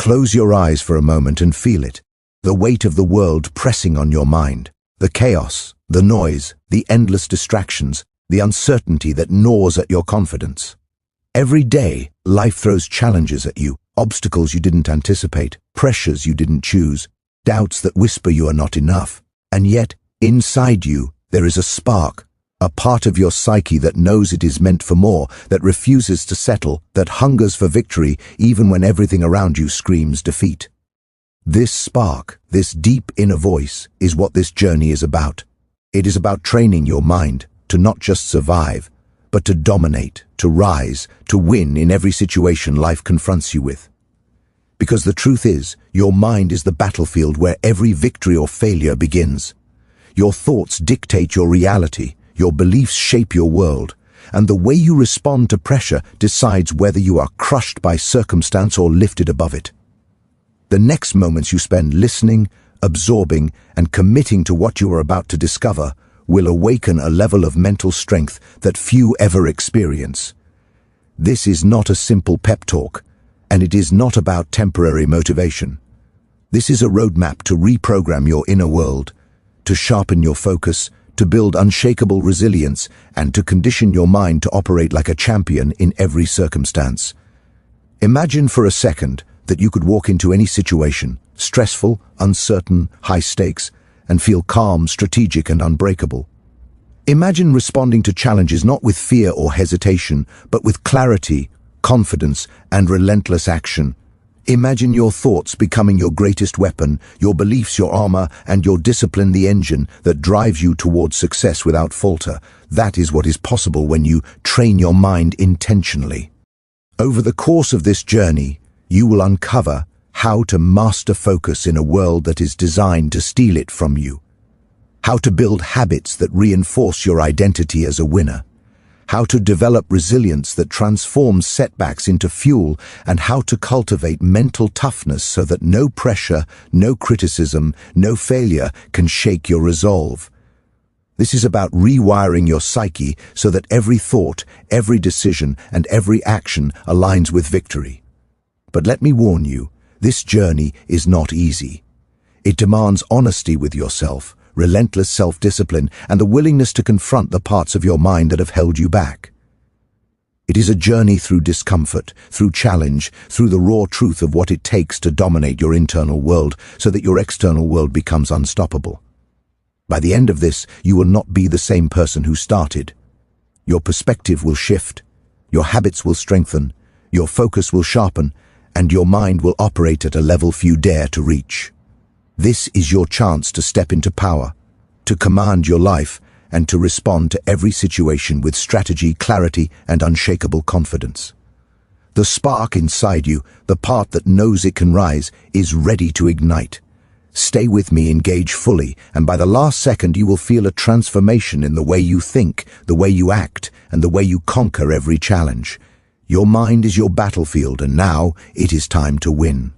Close your eyes for a moment and feel it. The weight of the world pressing on your mind. The chaos, the noise, the endless distractions, the uncertainty that gnaws at your confidence. Every day, life throws challenges at you, obstacles you didn't anticipate, pressures you didn't choose, doubts that whisper you are not enough. And yet, inside you, there is a spark, a part of your psyche that knows it is meant for more, that refuses to settle, that hungers for victory even when everything around you screams defeat. This spark, this deep inner voice, is what this journey is about. It is about training your mind to not just survive, but to dominate, to rise, to win in every situation life confronts you with. Because the truth is, your mind is the battlefield where every victory or failure begins. Your thoughts dictate your reality, your beliefs shape your world, and the way you respond to pressure decides whether you are crushed by circumstance or lifted above it. The next moments you spend listening, absorbing, and committing to what you are about to discover will awaken a level of mental strength that few ever experience. This is not a simple pep talk, and it is not about temporary motivation. This is a roadmap to reprogram your inner world, to sharpen your focus, to build unshakable resilience, and to condition your mind to operate like a champion in every circumstance. Imagine for a second that you could walk into any situation, stressful, uncertain, high stakes, and feel calm, strategic, and unbreakable. Imagine responding to challenges not with fear or hesitation, but with clarity, confidence, and relentless action. Imagine your thoughts becoming your greatest weapon, your beliefs your armor, and your discipline the engine that drives you towards success without falter. That is what is possible when you train your mind intentionally. Over the course of this journey, you will uncover how to master focus in a world that is designed to steal it from you. How to build habits that reinforce your identity as a winner. How to develop resilience that transforms setbacks into fuel, and how to cultivate mental toughness so that no pressure, no criticism, no failure can shake your resolve. This is about rewiring your psyche so that every thought, every decision, and every action aligns with victory. But let me warn you, this journey is not easy. It demands honesty with yourself, relentless self-discipline, and the willingness to confront the parts of your mind that have held you back. It is a journey through discomfort, through challenge, through the raw truth of what it takes to dominate your internal world so that your external world becomes unstoppable. By the end of this, you will not be the same person who started. Your perspective will shift, your habits will strengthen, your focus will sharpen, and your mind will operate at a level few dare to reach. This is your chance to step into power, to command your life, and to respond to every situation with strategy, clarity, and unshakable confidence. The spark inside you, the part that knows it can rise, is ready to ignite. Stay with me, engage fully, and by the last second you will feel a transformation in the way you think, the way you act, and the way you conquer every challenge. Your mind is your battlefield, and now it is time to win.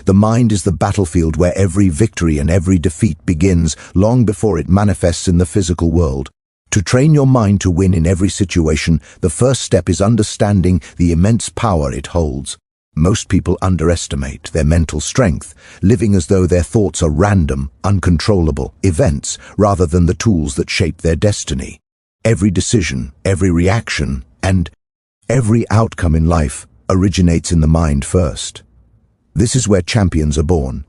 The mind is the battlefield where every victory and every defeat begins long before it manifests in the physical world. To train your mind to win in every situation, the first step is understanding the immense power it holds. Most people underestimate their mental strength, living as though their thoughts are random, uncontrollable events rather than the tools that shape their destiny. Every decision, every reaction, and every outcome in life originates in the mind first. This is where champions are born.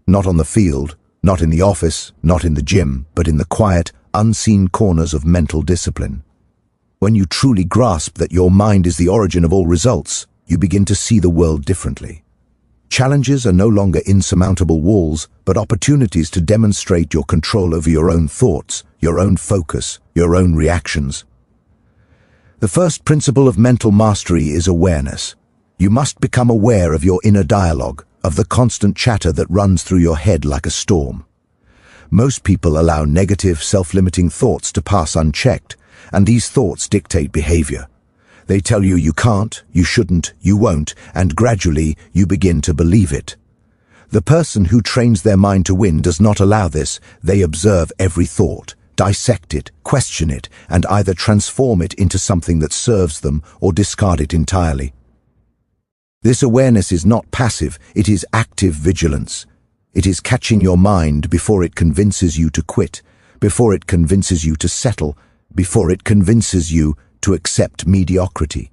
Not on the field, not in the office, not in the gym, but in the quiet, unseen corners of mental discipline. When you truly grasp that your mind is the origin of all results, you begin to see the world differently. Challenges are no longer insurmountable walls, but opportunities to demonstrate your control over your own thoughts, your own focus, your own reactions. The first principle of mental mastery is awareness. You must become aware of your inner dialogue, of the constant chatter that runs through your head like a storm. Most people allow negative, self-limiting thoughts to pass unchecked, and these thoughts dictate behavior. They tell you you can't, you shouldn't, you won't, and gradually you begin to believe it. The person who trains their mind to win does not allow this. They observe every thought, dissect it, question it, and either transform it into something that serves them or discard it entirely. This awareness is not passive, it is active vigilance. It is catching your mind before it convinces you to quit, before it convinces you to settle, before it convinces you to accept mediocrity.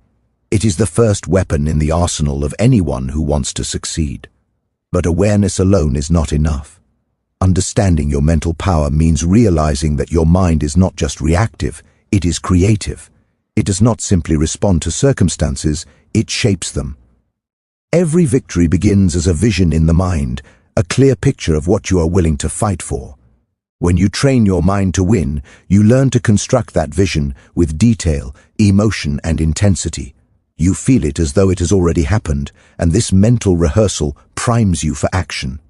It is the first weapon in the arsenal of anyone who wants to succeed. But awareness alone is not enough. Understanding your mental power means realizing that your mind is not just reactive, it is creative. It does not simply respond to circumstances, it shapes them. Every victory begins as a vision in the mind, a clear picture of what you are willing to fight for. When you train your mind to win, you learn to construct that vision with detail, emotion, and intensity. You feel it as though it has already happened, and this mental rehearsal primes you for action.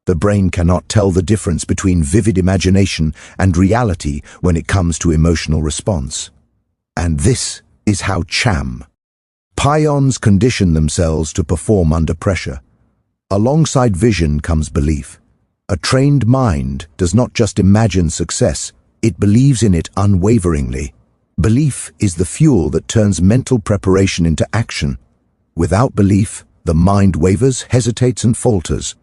The brain cannot tell the difference between vivid imagination and reality when it comes to emotional response. And this is how pions condition themselves to perform under pressure. Alongside vision comes belief. A trained mind does not just imagine success, it believes in it unwaveringly. Belief is the fuel that turns mental preparation into action. Without belief, the mind wavers, hesitates, and falters.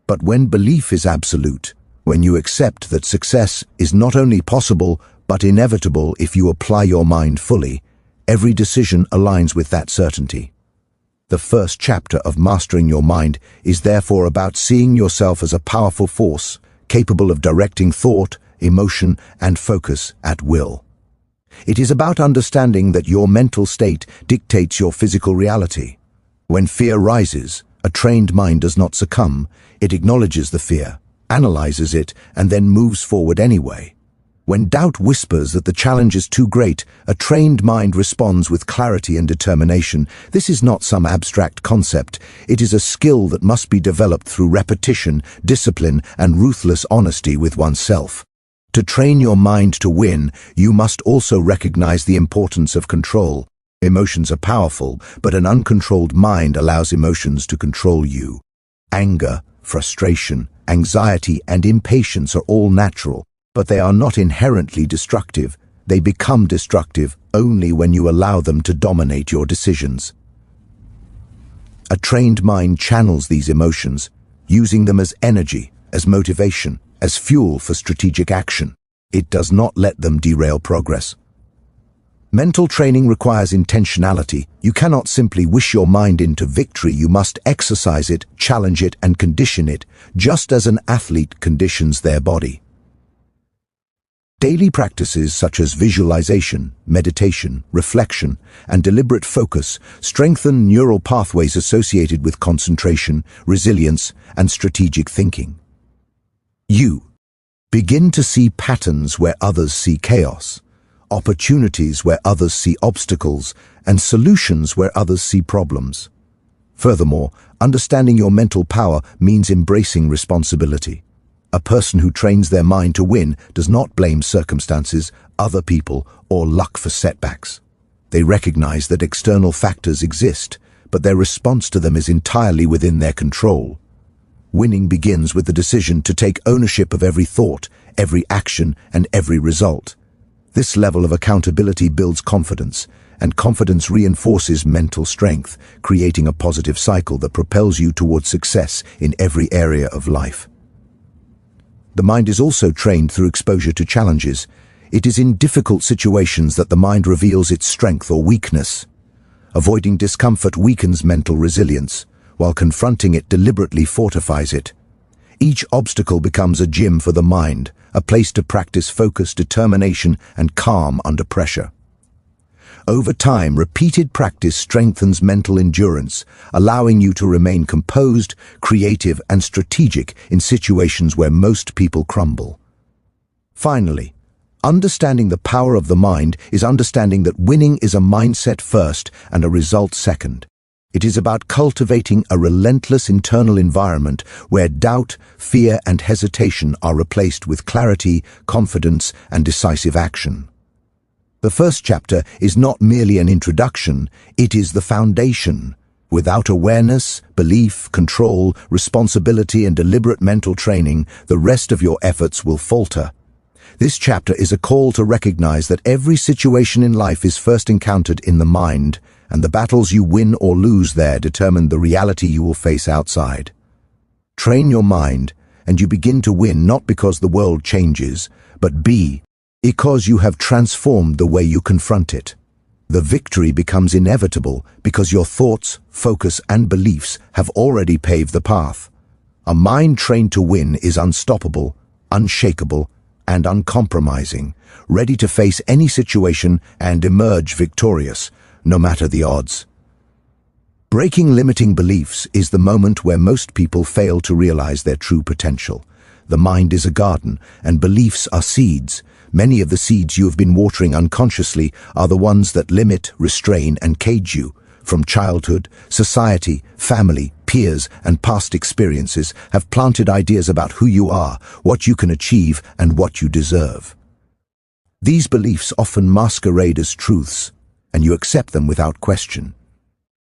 But when belief is absolute, when you accept that success is not only possible but inevitable if you apply your mind fully, every decision aligns with that certainty. The first chapter of Mastering Your Mind is therefore about seeing yourself as a powerful force, capable of directing thought, emotion, and focus at will. It is about understanding that your mental state dictates your physical reality. When fear rises, a trained mind does not succumb. It acknowledges the fear, analyzes it, and then moves forward anyway. When doubt whispers that the challenge is too great, a trained mind responds with clarity and determination. This is not some abstract concept. It is a skill that must be developed through repetition, discipline, and ruthless honesty with oneself. To train your mind to win, you must also recognize the importance of control. Emotions are powerful, but an uncontrolled mind allows emotions to control you. Anger, frustration, anxiety, and impatience are all natural, but they are not inherently destructive. They become destructive only when you allow them to dominate your decisions. A trained mind channels these emotions, using them as energy, as motivation, as fuel for strategic action. It does not let them derail progress. Mental training requires intentionality. You cannot simply wish your mind into victory. You must exercise it, challenge it, and condition it, just as an athlete conditions their body. Daily practices such as visualization, meditation, reflection, and deliberate focus strengthen neural pathways associated with concentration, resilience, and strategic thinking. You begin to see patterns where others see chaos, opportunities where others see obstacles, and solutions where others see problems. Furthermore, understanding your mental power means embracing responsibility. A person who trains their mind to win does not blame circumstances, other people, or luck for setbacks. They recognize that external factors exist, but their response to them is entirely within their control. Winning begins with the decision to take ownership of every thought, every action, and every result. This level of accountability builds confidence, and confidence reinforces mental strength, creating a positive cycle that propels you towards success in every area of life. The mind is also trained through exposure to challenges. It is in difficult situations that the mind reveals its strength or weakness. Avoiding discomfort weakens mental resilience, while confronting it deliberately fortifies it. Each obstacle becomes a gym for the mind, a place to practice focus, determination, and calm under pressure. Over time, repeated practice strengthens mental endurance, allowing you to remain composed, creative, and strategic in situations where most people crumble. Finally, understanding the power of the mind is understanding that winning is a mindset first and a result second. It is about cultivating a relentless internal environment where doubt, fear, and hesitation are replaced with clarity, confidence, and decisive action. The first chapter is not merely an introduction, it is the foundation. Without awareness, belief, control, responsibility, and deliberate mental training, the rest of your efforts will falter. This chapter is a call to recognize that every situation in life is first encountered in the mind, and the battles you win or lose there determine the reality you will face outside. Train your mind, and you begin to win not because the world changes, but because you have transformed the way you confront it. The victory becomes inevitable because your thoughts, focus, and beliefs have already paved the path. A mind trained to win is unstoppable, unshakable, and uncompromising, ready to face any situation and emerge victorious, no matter the odds. Breaking limiting beliefs is the moment where most people fail to realize their true potential. The mind is a garden, and beliefs are seeds. Many of the seeds you have been watering unconsciously are the ones that limit, restrain, and cage you. From childhood, society, family, peers, and past experiences have planted ideas about who you are, what you can achieve, and what you deserve. These beliefs often masquerade as truths, and you accept them without question.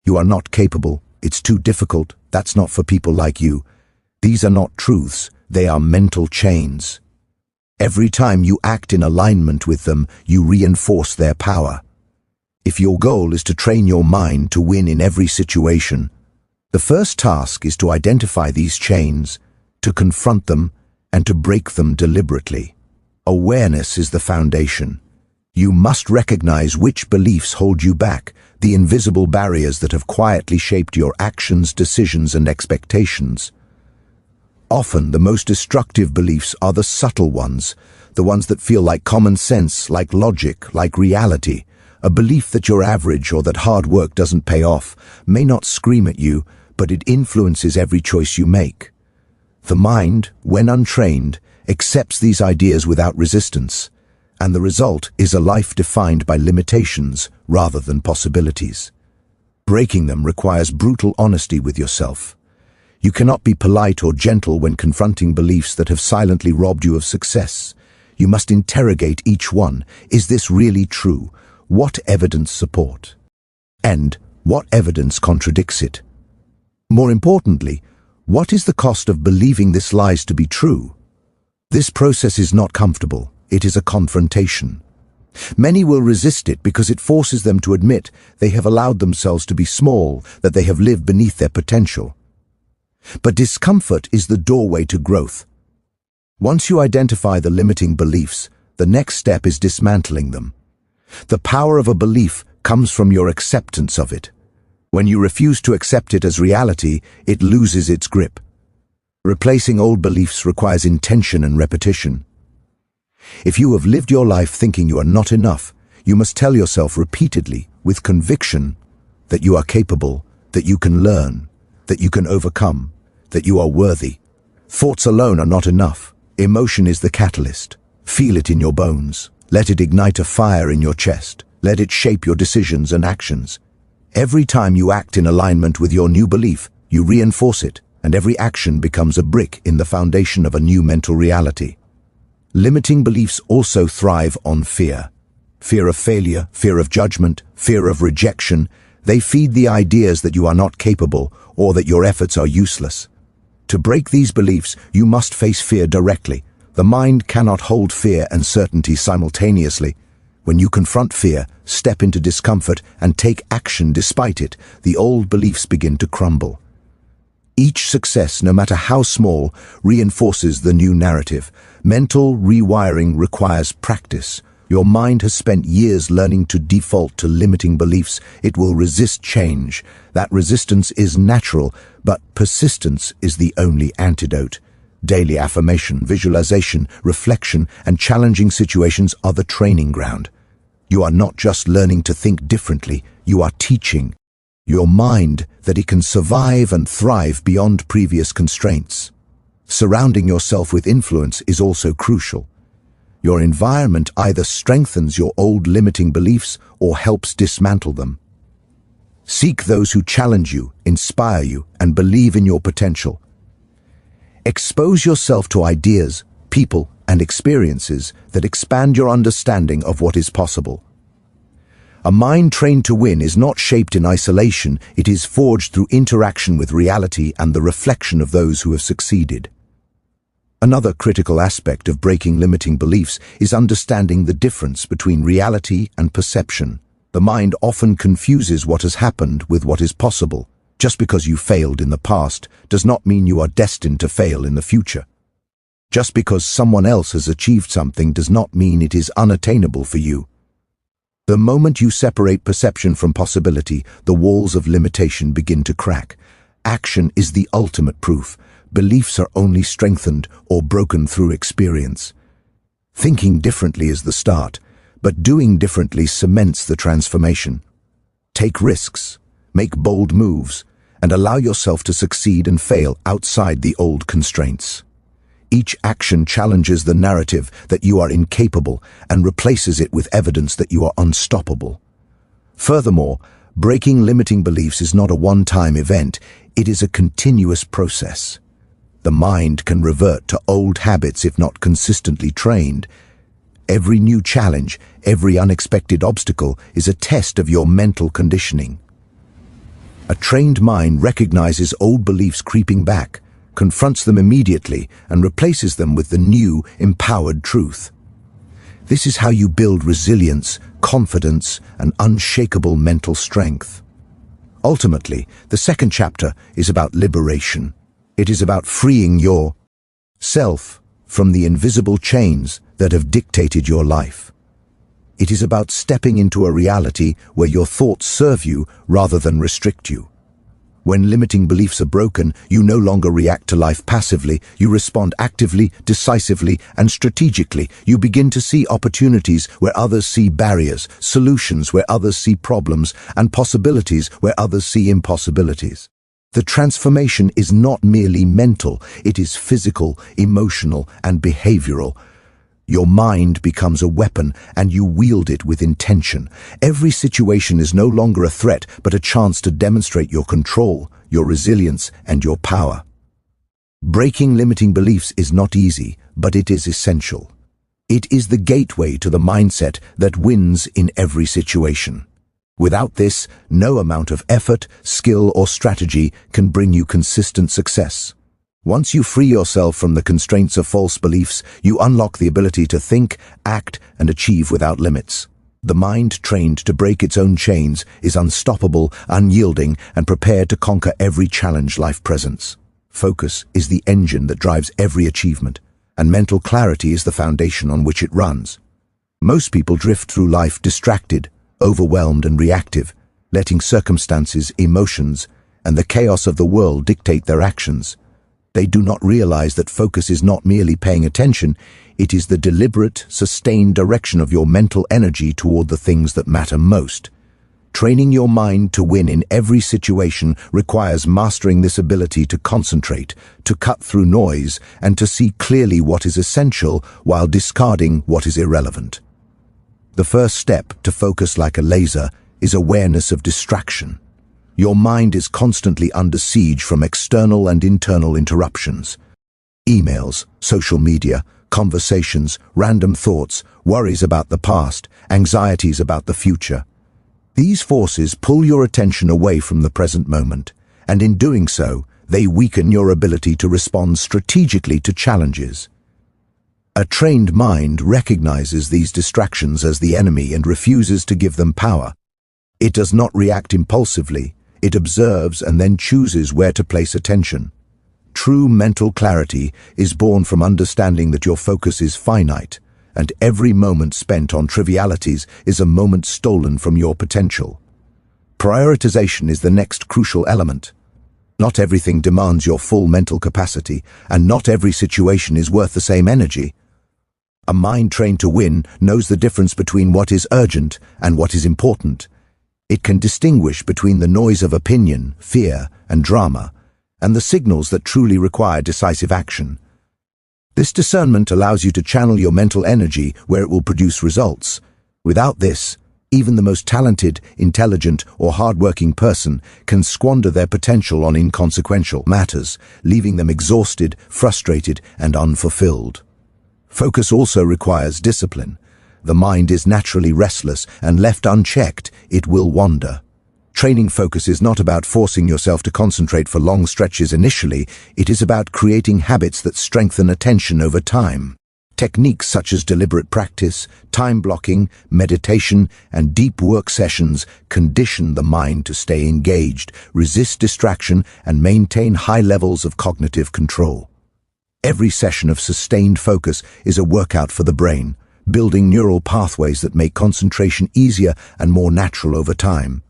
You are not capable, it's too difficult, that's not for people like you. These are not truths, they are mental chains. Every time you act in alignment with them, you reinforce their power. If your goal is to train your mind to win in every situation, the first task is to identify these chains, to confront them, and to break them deliberately. Awareness is the foundation. You must recognize which beliefs hold you back, the invisible barriers that have quietly shaped your actions, decisions, and expectations. Often, the most destructive beliefs are the subtle ones, the ones that feel like common sense, like logic, like reality. A belief that you're average or that hard work doesn't pay off may not scream at you, but it influences every choice you make. The mind, when untrained, accepts these ideas without resistance, and the result is a life defined by limitations rather than possibilities. Breaking them requires brutal honesty with yourself. You cannot be polite or gentle when confronting beliefs that have silently robbed you of success. You must interrogate each one. Is this really true? What evidence support? And what evidence contradicts it? More importantly, what is the cost of believing this lies to be true? This process is not comfortable. It is a confrontation. Many will resist it because it forces them to admit they have allowed themselves to be small, that they have lived beneath their potential. But discomfort is the doorway to growth. Once you identify the limiting beliefs, the next step is dismantling them. The power of a belief comes from your acceptance of it. When you refuse to accept it as reality, it loses its grip. Replacing old beliefs requires intention and repetition. If you have lived your life thinking you are not enough, you must tell yourself repeatedly, with conviction, that you are capable, that you can learn, that you can overcome, that you are worthy. Thoughts alone are not enough. Emotion is the catalyst. Feel it in your bones. Let it ignite a fire in your chest. Let it shape your decisions and actions. Every time you act in alignment with your new belief, you reinforce it, and every action becomes a brick in the foundation of a new mental reality. Limiting beliefs also thrive on fear. Fear of failure, fear of judgment, fear of rejection. They feed the ideas that you are not capable or that your efforts are useless. To break these beliefs, you must face fear directly. The mind cannot hold fear and certainty simultaneously. When you confront fear, step into discomfort, and take action despite it, the old beliefs begin to crumble. Each success, no matter how small, reinforces the new narrative. Mental rewiring requires practice. Your mind has spent years learning to default to limiting beliefs. It will resist change. That resistance is natural, but persistence is the only antidote. Daily affirmation, visualization, reflection, and challenging situations are the training ground. You are not just learning to think differently, you are teaching your mind that it can survive and thrive beyond previous constraints. Surrounding yourself with influence is also crucial. Your environment either strengthens your old limiting beliefs or helps dismantle them. Seek those who challenge you, inspire you, and believe in your potential. Expose yourself to ideas, people, and experiences that expand your understanding of what is possible. A mind trained to win is not shaped in isolation, it is forged through interaction with reality and the reflection of those who have succeeded. Another critical aspect of breaking limiting beliefs is understanding the difference between reality and perception. The mind often confuses what has happened with what is possible. Just because you failed in the past does not mean you are destined to fail in the future. Just because someone else has achieved something does not mean it is unattainable for you. The moment you separate perception from possibility, the walls of limitation begin to crack. Action is the ultimate proof. Beliefs are only strengthened or broken through experience. Thinking differently is the start, but doing differently cements the transformation. Take risks, make bold moves, and allow yourself to succeed and fail outside the old constraints. Each action challenges the narrative that you are incapable and replaces it with evidence that you are unstoppable. Furthermore, breaking limiting beliefs is not a one-time event, it is a continuous process. The mind can revert to old habits if not consistently trained. Every new challenge, every unexpected obstacle is a test of your mental conditioning. A trained mind recognizes old beliefs creeping back, confronts them immediately, and replaces them with the new, empowered truth. This is how you build resilience, confidence, and unshakable mental strength. Ultimately, the second chapter is about liberation. It is about freeing your self from the invisible chains that have dictated your life. It is about stepping into a reality where your thoughts serve you rather than restrict you. When limiting beliefs are broken, you no longer react to life passively. You respond actively, decisively, and strategically. You begin to see opportunities where others see barriers, solutions where others see problems, and possibilities where others see impossibilities. The transformation is not merely mental, it is physical, emotional, and behavioral. Your mind becomes a weapon and you wield it with intention. Every situation is no longer a threat, but a chance to demonstrate your control, your resilience, and your power. Breaking limiting beliefs is not easy, but it is essential. It is the gateway to the mindset that wins in every situation. Without this, no amount of effort, skill, or strategy can bring you consistent success. Once you free yourself from the constraints of false beliefs, you unlock the ability to think, act, and achieve without limits. The mind trained to break its own chains is unstoppable, unyielding, and prepared to conquer every challenge life presents. Focus is the engine that drives every achievement, and mental clarity is the foundation on which it runs. Most people drift through life distracted, overwhelmed, and reactive, letting circumstances, emotions, and the chaos of the world dictate their actions. They do not realize that focus is not merely paying attention, it is the deliberate, sustained direction of your mental energy toward the things that matter most. Training your mind to win in every situation requires mastering this ability to concentrate, to cut through noise, and to see clearly what is essential while discarding what is irrelevant. The first step to focus like a laser is awareness of distraction. Your mind is constantly under siege from external and internal interruptions. Emails, social media, conversations, random thoughts, worries about the past, anxieties about the future. These forces pull your attention away from the present moment, and in doing so, they weaken your ability to respond strategically to challenges. A trained mind recognizes these distractions as the enemy and refuses to give them power. It does not react impulsively, it observes and then chooses where to place attention. True mental clarity is born from understanding that your focus is finite, and every moment spent on trivialities is a moment stolen from your potential. Prioritization is the next crucial element. Not everything demands your full mental capacity, and not every situation is worth the same energy. A mind trained to win knows the difference between what is urgent and what is important. It can distinguish between the noise of opinion, fear, and drama, and the signals that truly require decisive action. This discernment allows you to channel your mental energy where it will produce results. Without this, even the most talented, intelligent, or hardworking person can squander their potential on inconsequential matters, leaving them exhausted, frustrated, and unfulfilled. Focus also requires discipline. The mind is naturally restless, and left unchecked, it will wander. Training focus is not about forcing yourself to concentrate for long stretches initially, it is about creating habits that strengthen attention over time. Techniques such as deliberate practice, time blocking, meditation, and deep work sessions condition the mind to stay engaged, resist distraction, and maintain high levels of cognitive control. Every session of sustained focus is a workout for the brain, building neural pathways that make concentration easier and more natural over time.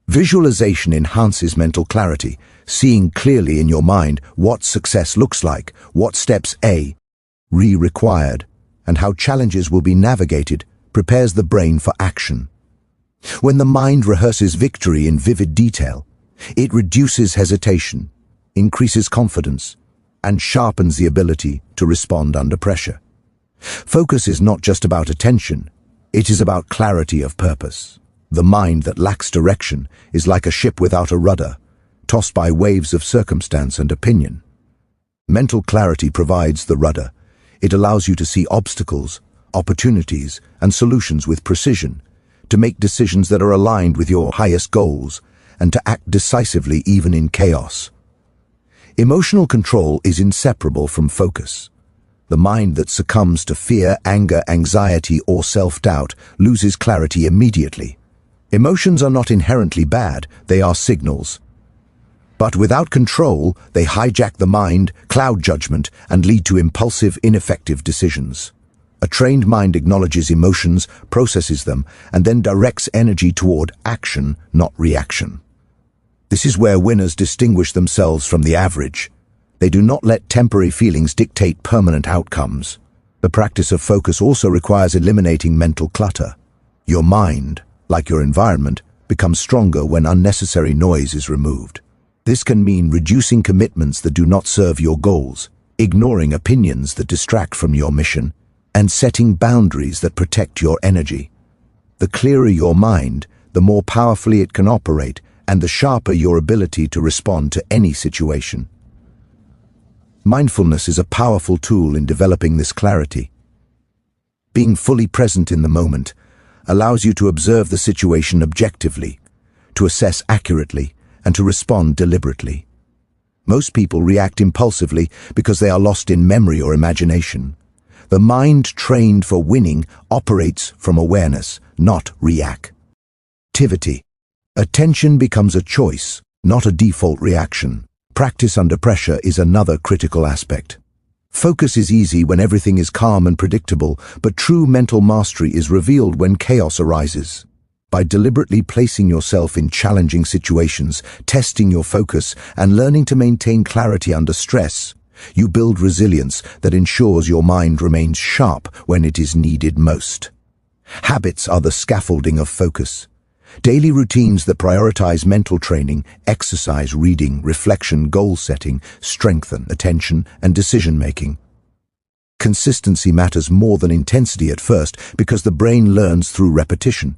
Visualization enhances mental clarity, seeing clearly in your mind what success looks like, what steps required, and how challenges will be navigated, prepares the brain for action. When the mind rehearses victory in vivid detail, it reduces hesitation, increases confidence, and sharpens the ability to respond under pressure. Focus is not just about attention, it is about clarity of purpose. The mind that lacks direction is like a ship without a rudder, tossed by waves of circumstance and opinion. Mental clarity provides the rudder. It allows you to see obstacles, opportunities, and solutions with precision, to make decisions that are aligned with your highest goals, and to act decisively even in chaos. Emotional control is inseparable from focus. The mind that succumbs to fear, anger, anxiety, or self-doubt loses clarity immediately. Emotions are not inherently bad, they are signals. But without control, they hijack the mind, cloud judgment, and lead to impulsive, ineffective decisions. A trained mind acknowledges emotions, processes them, and then directs energy toward action, not reaction. This is where winners distinguish themselves from the average. They do not let temporary feelings dictate permanent outcomes. The practice of focus also requires eliminating mental clutter. Your mind, like your environment, becomes stronger when unnecessary noise is removed. This can mean reducing commitments that do not serve your goals, ignoring opinions that distract from your mission, and setting boundaries that protect your energy. The clearer your mind, the more powerfully it can operate, and the sharper your ability to respond to any situation. Mindfulness is a powerful tool in developing this clarity. Being fully present in the moment allows you to observe the situation objectively, to assess accurately, and to respond deliberately. Most people react impulsively because they are lost in memory or imagination. The mind trained for winning operates from awareness, not reactivity. Attention becomes a choice, not a default reaction. Practice under pressure is another critical aspect. Focus is easy when everything is calm and predictable, but true mental mastery is revealed when chaos arises. By deliberately placing yourself in challenging situations, testing your focus, and learning to maintain clarity under stress, you build resilience that ensures your mind remains sharp when it is needed most. Habits are the scaffolding of focus. Daily routines that prioritize mental training, exercise, reading, reflection, goal setting, strengthen attention and decision-making. Consistency matters more than intensity at first because the brain learns through repetition.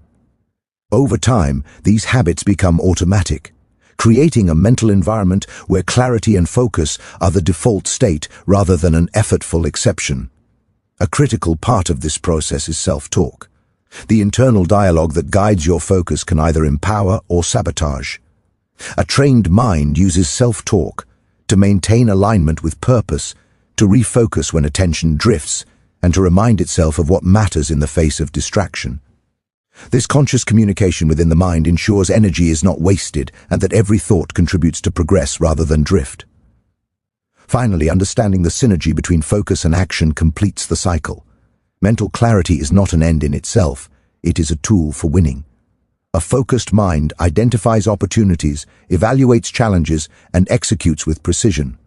Over time, these habits become automatic, creating a mental environment where clarity and focus are the default state rather than an effortful exception. A critical part of this process is self-talk. The internal dialogue that guides your focus can either empower or sabotage. A trained mind uses self-talk to maintain alignment with purpose, to refocus when attention drifts, and to remind itself of what matters in the face of distraction. This conscious communication within the mind ensures energy is not wasted and that every thought contributes to progress rather than drift. Finally, understanding the synergy between focus and action completes the cycle. Mental clarity is not an end in itself, it is a tool for winning. A focused mind identifies opportunities, evaluates challenges, and executes with precision.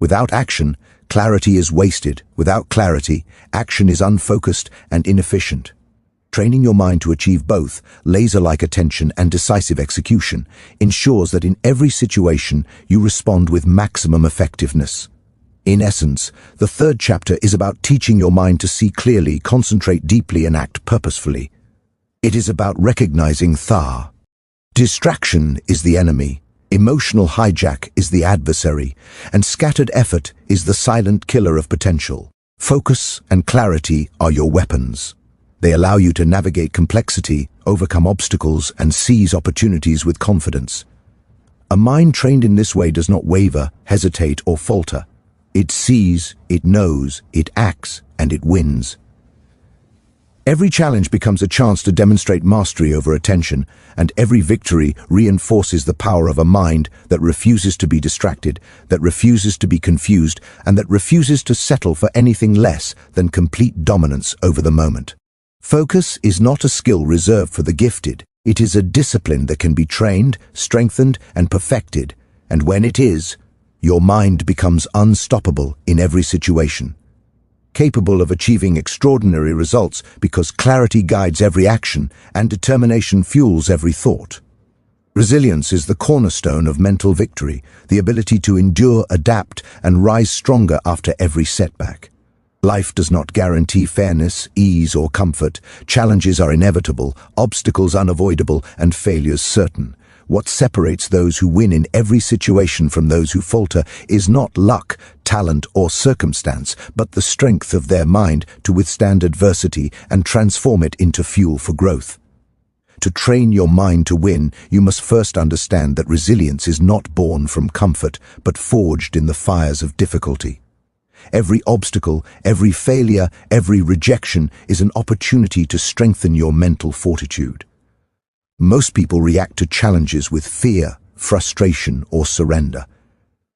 Without action, clarity is wasted. Without clarity, action is unfocused and inefficient. Training your mind to achieve both, laser-like attention and decisive execution, ensures that in every situation you respond with maximum effectiveness. In essence, the third chapter is about teaching your mind to see clearly, concentrate deeply, and act purposefully. It is about recognizing distraction is the enemy, emotional hijack is the adversary, and scattered effort is the silent killer of potential. Focus and clarity are your weapons. They allow you to navigate complexity, overcome obstacles, and seize opportunities with confidence. A mind trained in this way does not waver, hesitate, or falter. It sees, it knows, it acts, and it wins. Every challenge becomes a chance to demonstrate mastery over attention, and every victory reinforces the power of a mind that refuses to be distracted, that refuses to be confused, and that refuses to settle for anything less than complete dominance over the moment. Focus is not a skill reserved for the gifted. It is a discipline that can be trained, strengthened, and perfected, and when it is, your mind becomes unstoppable in every situation, capable of achieving extraordinary results because clarity guides every action and determination fuels every thought. Resilience is the cornerstone of mental victory, the ability to endure, adapt, and rise stronger after every setback. Life does not guarantee fairness, ease, or comfort. Challenges are inevitable, obstacles unavoidable, and failures certain. What separates those who win in every situation from those who falter is not luck, talent, or circumstance, but the strength of their mind to withstand adversity and transform it into fuel for growth. To train your mind to win, you must first understand that resilience is not born from comfort, but forged in the fires of difficulty. Every obstacle, every failure, every rejection is an opportunity to strengthen your mental fortitude. Most people react to challenges with fear, frustration, or surrender.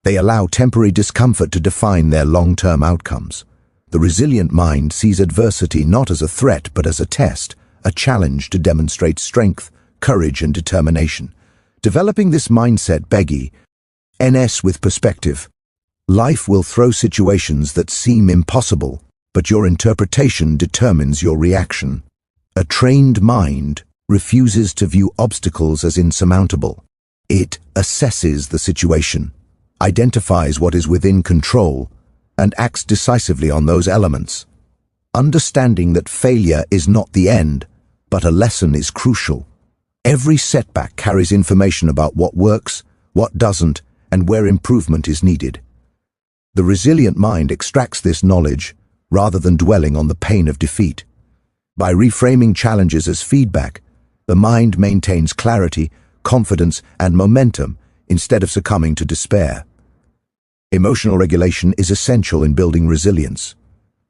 They allow temporary discomfort to define their long-term outcomes. The resilient mind sees adversity not as a threat but as a test, a challenge to demonstrate strength, courage, and determination. Developing this mindset NS with perspective. Life will throw situations that seem impossible, but your interpretation determines your reaction. A trained mind refuses to view obstacles as insurmountable. It assesses the situation, identifies what is within control, and acts decisively on those elements. Understanding that failure is not the end, but a lesson is crucial. Every setback carries information about what works, what doesn't, and where improvement is needed. The resilient mind extracts this knowledge rather than dwelling on the pain of defeat. By reframing challenges as feedback, the mind maintains clarity, confidence, and momentum instead of succumbing to despair. Emotional regulation is essential in building resilience.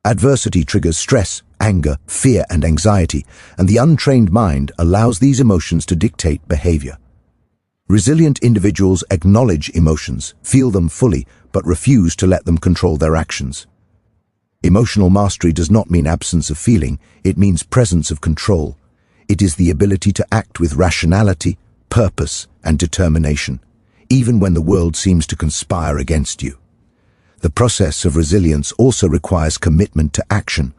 Adversity triggers stress, anger, fear, and anxiety, and the untrained mind allows these emotions to dictate behavior. Resilient individuals acknowledge emotions, feel them fully, but refuse to let them control their actions. Emotional mastery does not mean absence of feeling, it means presence of control. It is the ability to act with rationality, purpose, and determination, even when the world seems to conspire against you. The process of resilience also requires commitment to action.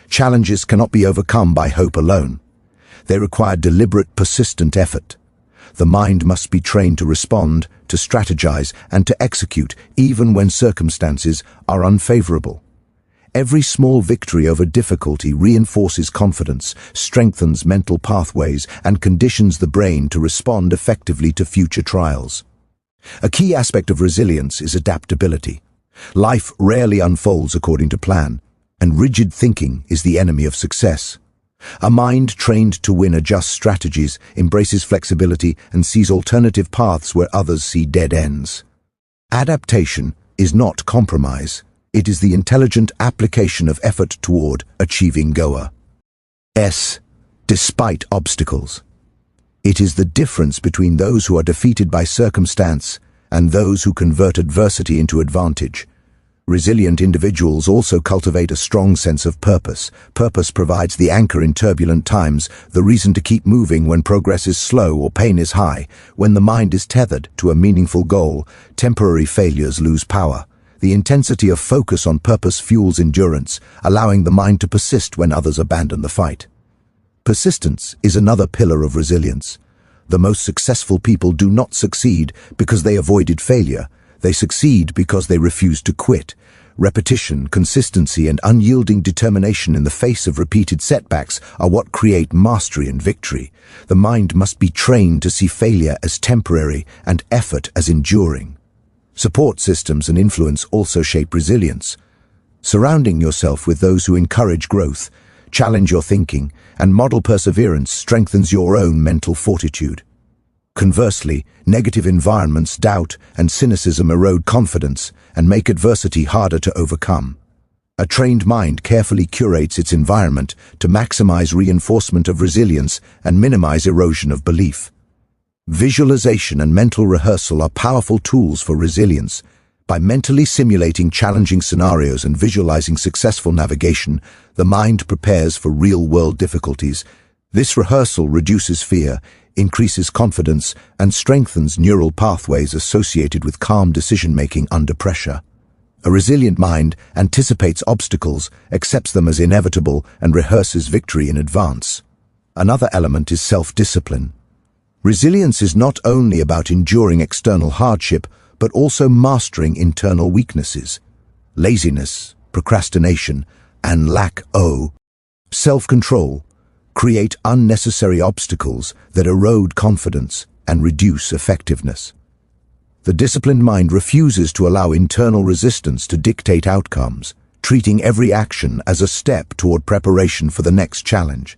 Challenges cannot be overcome by hope alone. They require deliberate, persistent effort. The mind must be trained to respond, to strategize, and to execute, even when circumstances are unfavorable. Every small victory over difficulty reinforces confidence, strengthens mental pathways, and conditions the brain to respond effectively to future trials. A key aspect of resilience is adaptability. Life rarely unfolds according to plan, and rigid thinking is the enemy of success. A mind trained to win adjusts strategies, embraces flexibility, and sees alternative paths where others see dead ends. Adaptation is not compromise. It is the intelligent application of effort toward achieving goal. Despite obstacles. It is the difference between those who are defeated by circumstance and those who convert adversity into advantage. Resilient individuals also cultivate a strong sense of purpose. Purpose provides the anchor in turbulent times, the reason to keep moving when progress is slow or pain is high. When the mind is tethered to a meaningful goal, temporary failures lose power. The intensity of focus on purpose fuels endurance, allowing the mind to persist when others abandon the fight. Persistence is another pillar of resilience. The most successful people do not succeed because they avoided failure. They succeed because they refuse to quit. Repetition, consistency, and unyielding determination in the face of repeated setbacks are what create mastery and victory. The mind must be trained to see failure as temporary and effort as enduring. Support systems and influence also shape resilience. Surrounding yourself with those who encourage growth, challenge your thinking, and model perseverance strengthens your own mental fortitude. Conversely, negative environments, doubt, and cynicism erode confidence and make adversity harder to overcome. A trained mind carefully curates its environment to maximize reinforcement of resilience and minimize erosion of belief. Visualization and mental rehearsal are powerful tools for resilience. By mentally simulating challenging scenarios and visualizing successful navigation, the mind prepares for real-world difficulties. This rehearsal reduces fear, increases confidence, and strengthens neural pathways associated with calm decision-making under pressure. A resilient mind anticipates obstacles, accepts them as inevitable, and rehearses victory in advance. Another element is self-discipline. Resilience is not only about enduring external hardship, but also mastering internal weaknesses. Laziness, procrastination, and lack of self-control create unnecessary obstacles that erode confidence and reduce effectiveness. The disciplined mind refuses to allow internal resistance to dictate outcomes, treating every action as a step toward preparation for the next challenge.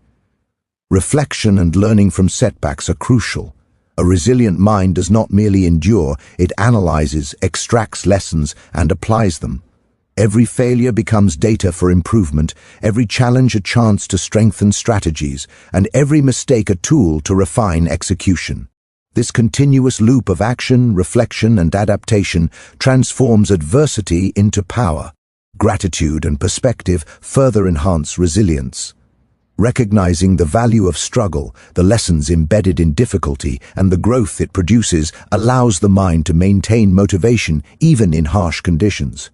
Reflection and learning from setbacks are crucial. A resilient mind does not merely endure, it analyzes, extracts lessons, and applies them. Every failure becomes data for improvement, every challenge a chance to strengthen strategies, and every mistake a tool to refine execution. This continuous loop of action, reflection, and adaptation transforms adversity into power. Gratitude and perspective further enhance resilience. Recognizing the value of struggle, the lessons embedded in difficulty, and the growth it produces allows the mind to maintain motivation even in harsh conditions.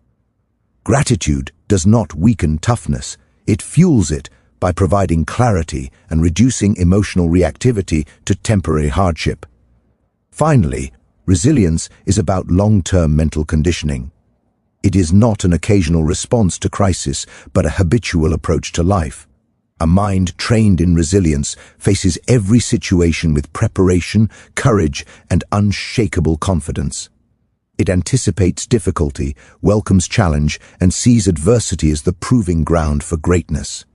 Gratitude does not weaken toughness, it fuels it by providing clarity and reducing emotional reactivity to temporary hardship. Finally, resilience is about long-term mental conditioning. It is not an occasional response to crisis, but a habitual approach to life. A mind trained in resilience faces every situation with preparation, courage, and unshakable confidence. It anticipates difficulty, welcomes challenge, and sees adversity as the proving ground for greatness.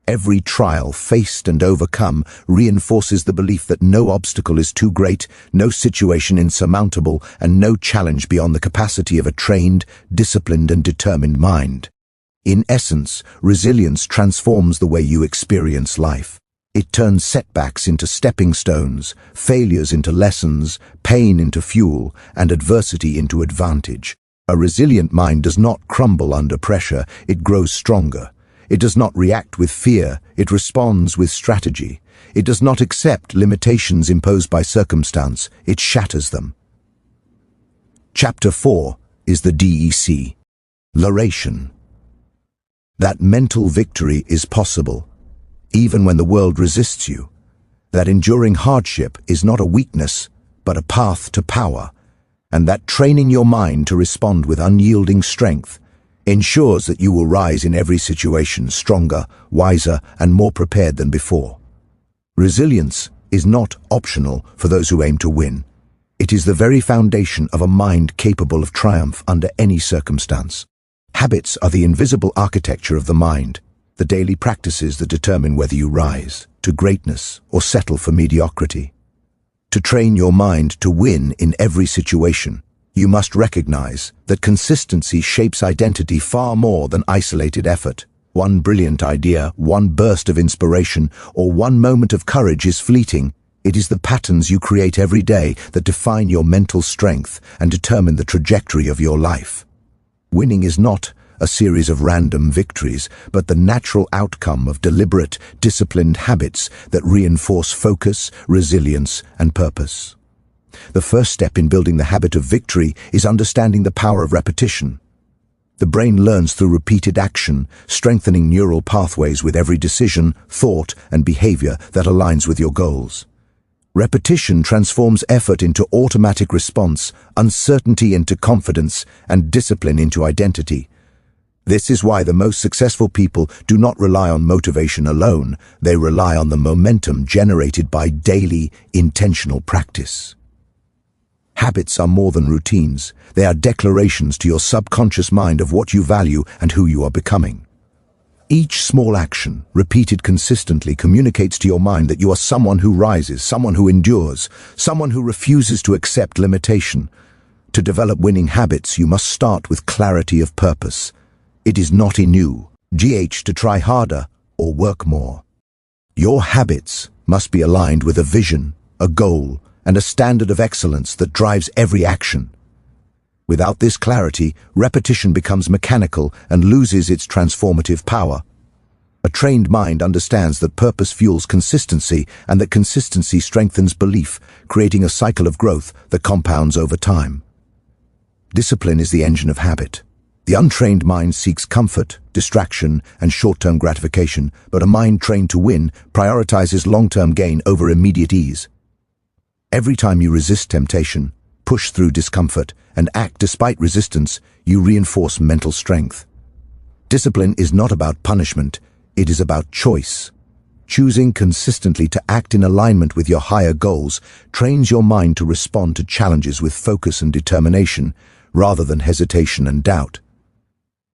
Every trial faced and overcome reinforces the belief that no obstacle is too great, no situation insurmountable, and no challenge beyond the capacity of a trained, disciplined, and determined mind. In essence, resilience transforms the way you experience life. It turns setbacks into stepping stones, failures into lessons, pain into fuel, and adversity into advantage. A resilient mind does not crumble under pressure, it grows stronger. It does not react with fear, it responds with strategy. It does not accept limitations imposed by circumstance, it shatters them. Chapter 4 is the DEC. Narration. That mental victory is possible, even when the world resists you. That enduring hardship is not a weakness, but a path to power. And that training your mind to respond with unyielding strength ensures that you will rise in every situation stronger, wiser, and more prepared than before. Resilience is not optional for those who aim to win. It is the very foundation of a mind capable of triumph under any circumstance. Habits are the invisible architecture of the mind, the daily practices that determine whether you rise to greatness or settle for mediocrity. To train your mind to win in every situation, you must recognize that consistency shapes identity far more than isolated effort. One brilliant idea, one burst of inspiration, or one moment of courage is fleeting. It is the patterns you create every day that define your mental strength and determine the trajectory of your life. Winning is not a series of random victories, but the natural outcome of deliberate, disciplined habits that reinforce focus, resilience, and purpose. The first step in building the habit of victory is understanding the power of repetition. The brain learns through repeated action, strengthening neural pathways with every decision, thought, and behavior that aligns with your goals. Repetition transforms effort into automatic response, uncertainty into confidence, and discipline into identity. This is why the most successful people do not rely on motivation alone. They rely on the momentum generated by daily, intentional practice. Habits are more than routines. They are declarations to your subconscious mind of what you value and who you are becoming. Each small action, repeated consistently, communicates to your mind that you are someone who rises, someone who endures, someone who refuses to accept limitation. To develop winning habits, you must start with clarity of purpose. It is not in you, to try harder or work more. Your habits must be aligned with a vision, a goal, and a standard of excellence that drives every action. Without this clarity, repetition becomes mechanical and loses its transformative power. A trained mind understands that purpose fuels consistency and that consistency strengthens belief, creating a cycle of growth that compounds over time. Discipline is the engine of habit. The untrained mind seeks comfort, distraction, and short-term gratification, but a mind trained to win prioritizes long-term gain over immediate ease. Every time you resist temptation, push through discomfort, and act despite resistance, you reinforce mental strength. Discipline is not about punishment, it is about choice. Choosing consistently to act in alignment with your higher goals trains your mind to respond to challenges with focus and determination, rather than hesitation and doubt.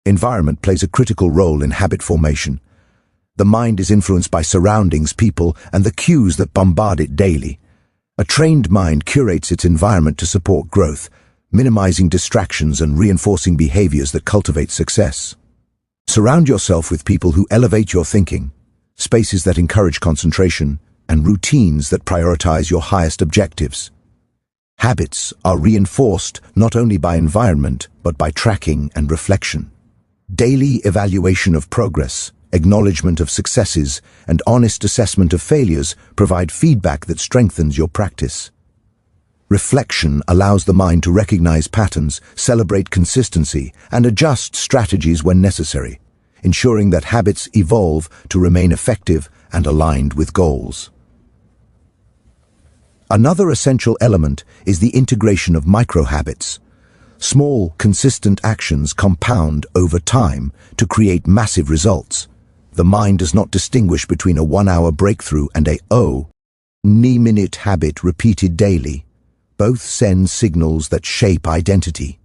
Environment plays a critical role in habit formation. The mind is influenced by surroundings, people, and the cues that bombard it daily. A trained mind curates its environment to support growth, minimizing distractions and reinforcing behaviors that cultivate success. Surround yourself with people who elevate your thinking, spaces that encourage concentration, and routines that prioritize your highest objectives. Habits are reinforced not only by environment, but by tracking and reflection. Daily evaluation of progress, acknowledgement of successes, and honest assessment of failures provide feedback that strengthens your practice. Reflection allows the mind to recognize patterns, celebrate consistency, and adjust strategies when necessary, ensuring that habits evolve to remain effective and aligned with goals. Another essential element is the integration of micro-habits. Small, consistent actions compound over time to create massive results. The mind does not distinguish between a 1-hour breakthrough and a 9-minute habit repeated daily. Both send signals that shape identity.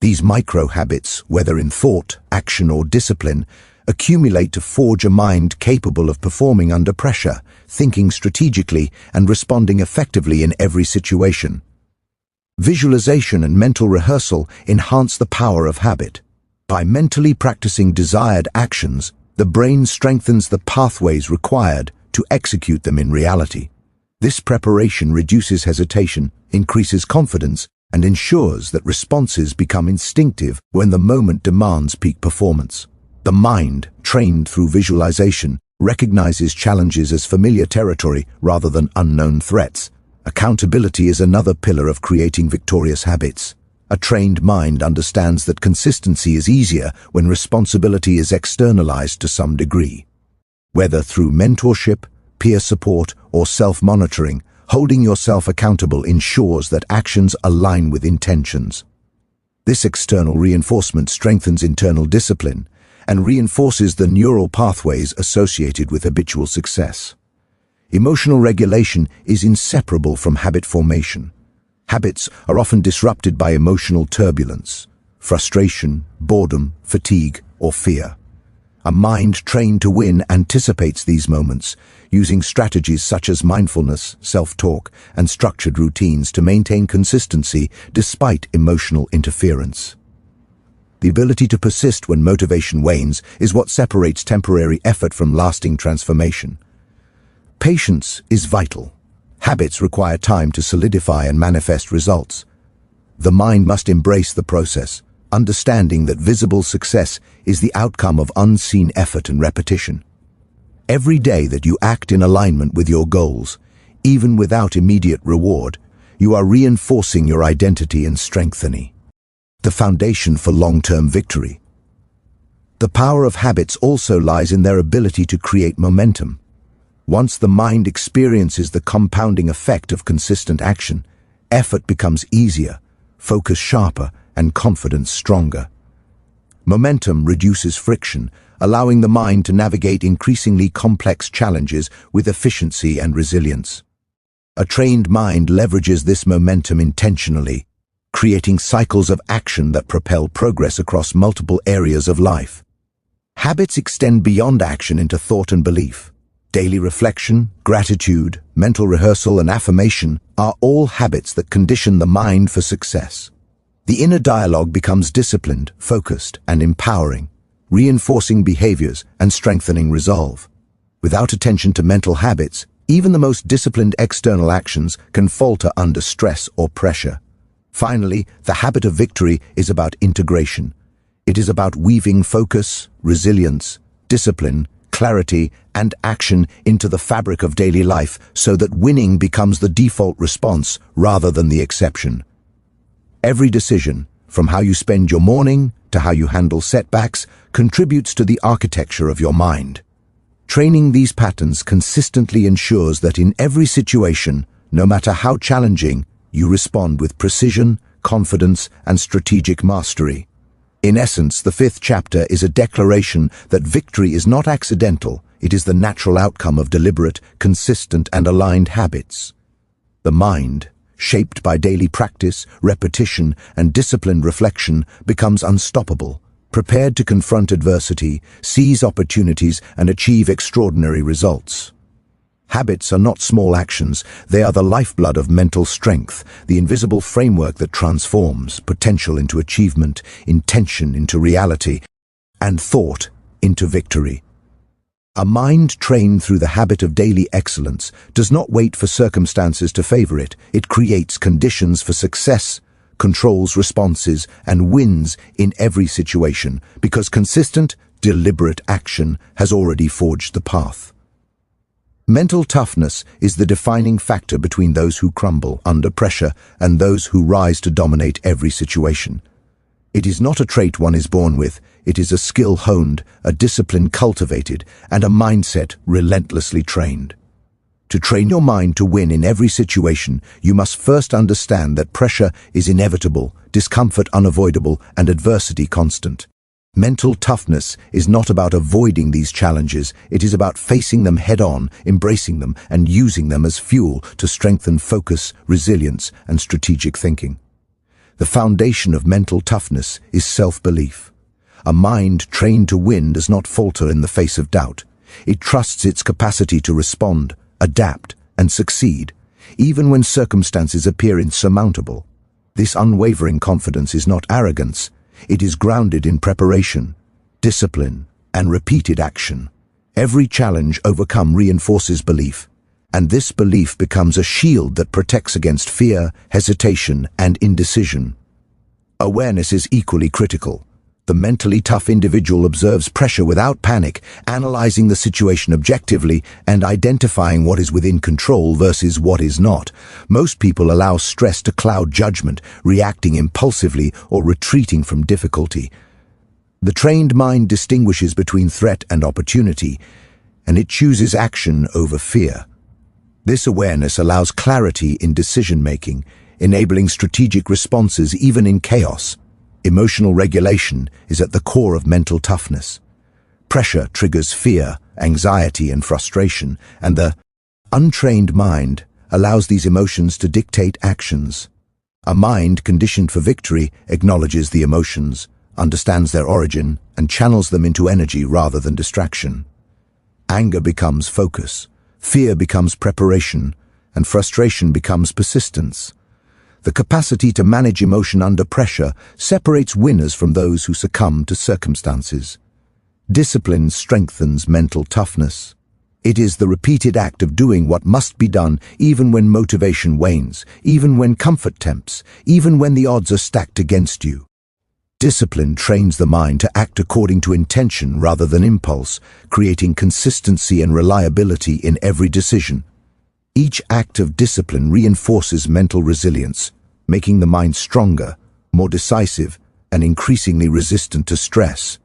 These micro-habits, whether in thought, action, or discipline, accumulate to forge a mind capable of performing under pressure, thinking strategically, and responding effectively in every situation. Visualization and mental rehearsal enhance the power of habit. By mentally practicing desired actions, the brain strengthens the pathways required to execute them in reality. This preparation reduces hesitation, increases confidence, and ensures that responses become instinctive when the moment demands peak performance. The mind, trained through visualization, recognizes challenges as familiar territory rather than unknown threats. Accountability is another pillar of creating victorious habits. A trained mind understands that consistency is easier when responsibility is externalized to some degree. Whether through mentorship, peer support, or self-monitoring, holding yourself accountable ensures that actions align with intentions. This external reinforcement strengthens internal discipline and reinforces the neural pathways associated with habitual success. Emotional regulation is inseparable from habit formation. Habits are often disrupted by emotional turbulence, frustration, boredom, fatigue, or fear. A mind trained to win anticipates these moments, using strategies such as mindfulness, self-talk, and structured routines to maintain consistency despite emotional interference. The ability to persist when motivation wanes is what separates temporary effort from lasting transformation. Patience is vital. Habits require time to solidify and manifest results. The mind must embrace the process, understanding that visible success is the outcome of unseen effort and repetition. Every day that you act in alignment with your goals, even without immediate reward, you are reinforcing your identity and strengthening the foundation for long-term victory. The power of habits also lies in their ability to create momentum. Once the mind experiences the compounding effect of consistent action, effort becomes easier, focus sharper, and confidence stronger. Momentum reduces friction, allowing the mind to navigate increasingly complex challenges with efficiency and resilience. A trained mind leverages this momentum intentionally, creating cycles of action that propel progress across multiple areas of life. Habits extend beyond action into thought and belief. Daily reflection, gratitude, mental rehearsal, and affirmation are all habits that condition the mind for success. The inner dialogue becomes disciplined, focused, and empowering, reinforcing behaviors and strengthening resolve. Without attention to mental habits, even the most disciplined external actions can falter under stress or pressure. Finally, the habit of victory is about integration. It is about weaving focus, resilience, discipline, clarity, and action into the fabric of daily life so that winning becomes the default response rather than the exception. Every decision, from how you spend your morning to how you handle setbacks, contributes to the architecture of your mind. Training these patterns consistently ensures that in every situation, no matter how challenging, you respond with precision, confidence, and strategic mastery. In essence, the fifth chapter is a declaration that victory is not accidental, it is the natural outcome of deliberate, consistent, and aligned habits. The mind, shaped by daily practice, repetition, and disciplined reflection, becomes unstoppable, prepared to confront adversity, seize opportunities, and achieve extraordinary results. Habits are not small actions, they are the lifeblood of mental strength, the invisible framework that transforms potential into achievement, intention into reality, and thought into victory. A mind trained through the habit of daily excellence does not wait for circumstances to favor it. It creates conditions for success, controls responses, and wins in every situation, because consistent, deliberate action has already forged the path. Mental toughness is the defining factor between those who crumble under pressure and those who rise to dominate every situation. It is not a trait one is born with, it is a skill honed, a discipline cultivated, and a mindset relentlessly trained. To train your mind to win in every situation, you must first understand that pressure is inevitable, discomfort unavoidable, and adversity constant. Mental toughness is not about avoiding these challenges, it is about facing them head-on, embracing them, and using them as fuel to strengthen focus, resilience, and strategic thinking. The foundation of mental toughness is self-belief. A mind trained to win does not falter in the face of doubt. It trusts its capacity to respond, adapt, and succeed, even when circumstances appear insurmountable. This unwavering confidence is not arrogance. It is grounded in preparation, discipline, and repeated action. Every challenge overcome reinforces belief, and this belief becomes a shield that protects against fear, hesitation, and indecision. Awareness is equally critical. The mentally tough individual observes pressure without panic, analyzing the situation objectively and identifying what is within control versus what is not. Most people allow stress to cloud judgment, reacting impulsively or retreating from difficulty. The trained mind distinguishes between threat and opportunity, and it chooses action over fear. This awareness allows clarity in decision-making, enabling strategic responses even in chaos. Emotional regulation is at the core of mental toughness. Pressure triggers fear, anxiety, and frustration, and the untrained mind allows these emotions to dictate actions. A mind conditioned for victory acknowledges the emotions, understands their origin, and channels them into energy rather than distraction. Anger becomes focus, fear becomes preparation, and frustration becomes persistence. The capacity to manage emotion under pressure separates winners from those who succumb to circumstances. Discipline strengthens mental toughness. It is the repeated act of doing what must be done even when motivation wanes, even when comfort tempts, even when the odds are stacked against you. Discipline trains the mind to act according to intention rather than impulse, creating consistency and reliability in every decision. Each act of discipline reinforces mental resilience, making the mind stronger, more decisive, and increasingly resistant to stress.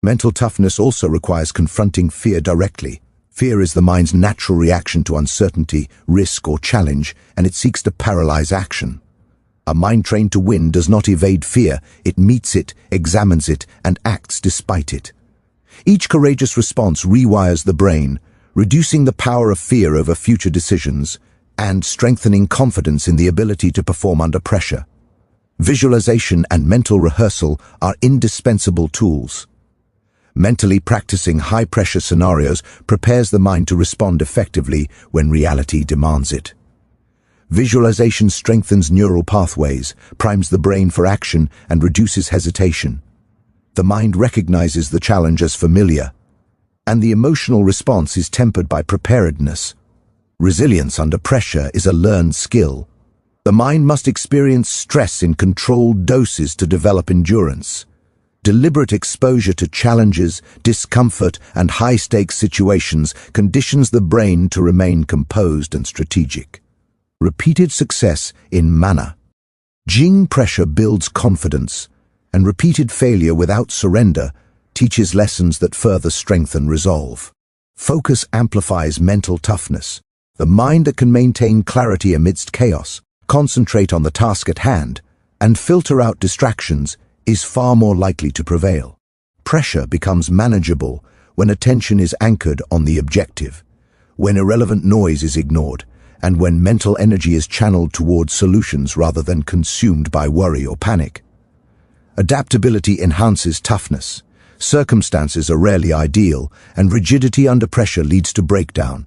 Mental toughness also requires confronting fear directly. Fear is the mind's natural reaction to uncertainty, risk, or challenge, and it seeks to paralyze action. A mind trained to win does not evade fear, it meets it, examines it, and acts despite it. Each courageous response rewires the brain, reducing the power of fear over future decisions, and strengthening confidence in the ability to perform under pressure. Visualization and mental rehearsal are indispensable tools. Mentally practicing high-pressure scenarios prepares the mind to respond effectively when reality demands it. Visualization strengthens neural pathways, primes the brain for action, and reduces hesitation. The mind recognizes the challenge as familiar, and the emotional response is tempered by preparedness. Resilience under pressure is a learned skill. The mind must experience stress in controlled doses to develop endurance. Deliberate exposure to challenges, discomfort, and high-stakes situations conditions the brain to remain composed and strategic. Repeated success in mana. Jing pressure builds confidence, and repeated failure without surrender teaches lessons that further strengthen resolve. Focus amplifies mental toughness. The mind that can maintain clarity amidst chaos, concentrate on the task at hand, and filter out distractions is far more likely to prevail. Pressure becomes manageable when attention is anchored on the objective, when irrelevant noise is ignored, and when mental energy is channeled towards solutions rather than consumed by worry or panic. Adaptability enhances toughness. Circumstances are rarely ideal, and rigidity under pressure leads to breakdown.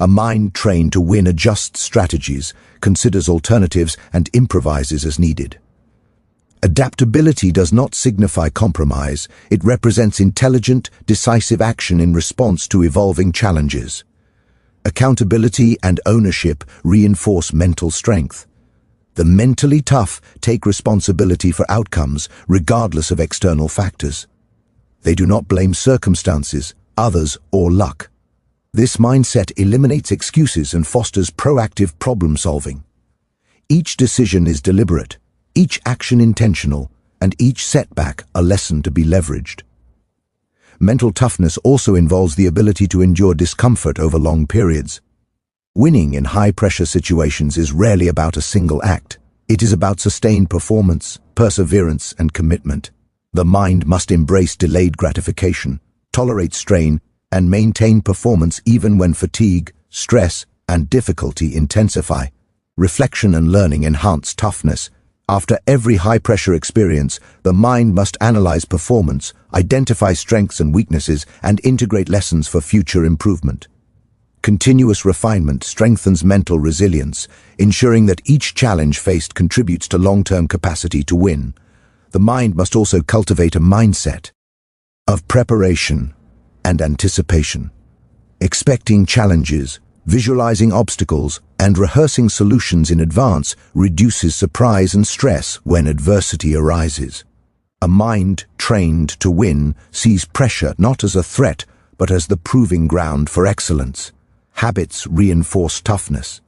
A mind trained to win adjusts strategies, considers alternatives, and improvises as needed. Adaptability does not signify compromise. It represents intelligent, decisive action in response to evolving challenges. Accountability and ownership reinforce mental strength. The mentally tough take responsibility for outcomes regardless of external factors. They do not blame circumstances, others, or luck. This mindset eliminates excuses and fosters proactive problem-solving. Each decision is deliberate, each action intentional, and each setback a lesson to be leveraged. Mental toughness also involves the ability to endure discomfort over long periods. Winning in high-pressure situations is rarely about a single act. It is about sustained performance, perseverance, and commitment. The mind must embrace delayed gratification, tolerate strain, and maintain performance even when fatigue, stress, and difficulty intensify. Reflection and learning enhance toughness. After every high-pressure experience, the mind must analyze performance, identify strengths and weaknesses, and integrate lessons for future improvement. Continuous refinement strengthens mental resilience, ensuring that each challenge faced contributes to long-term capacity to win. The mind must also cultivate a mindset of preparation and anticipation. Expecting challenges, visualizing obstacles, and rehearsing solutions in advance reduces surprise and stress when adversity arises. A mind trained to win sees pressure not as a threat, but as the proving ground for excellence. Habits reinforce toughness.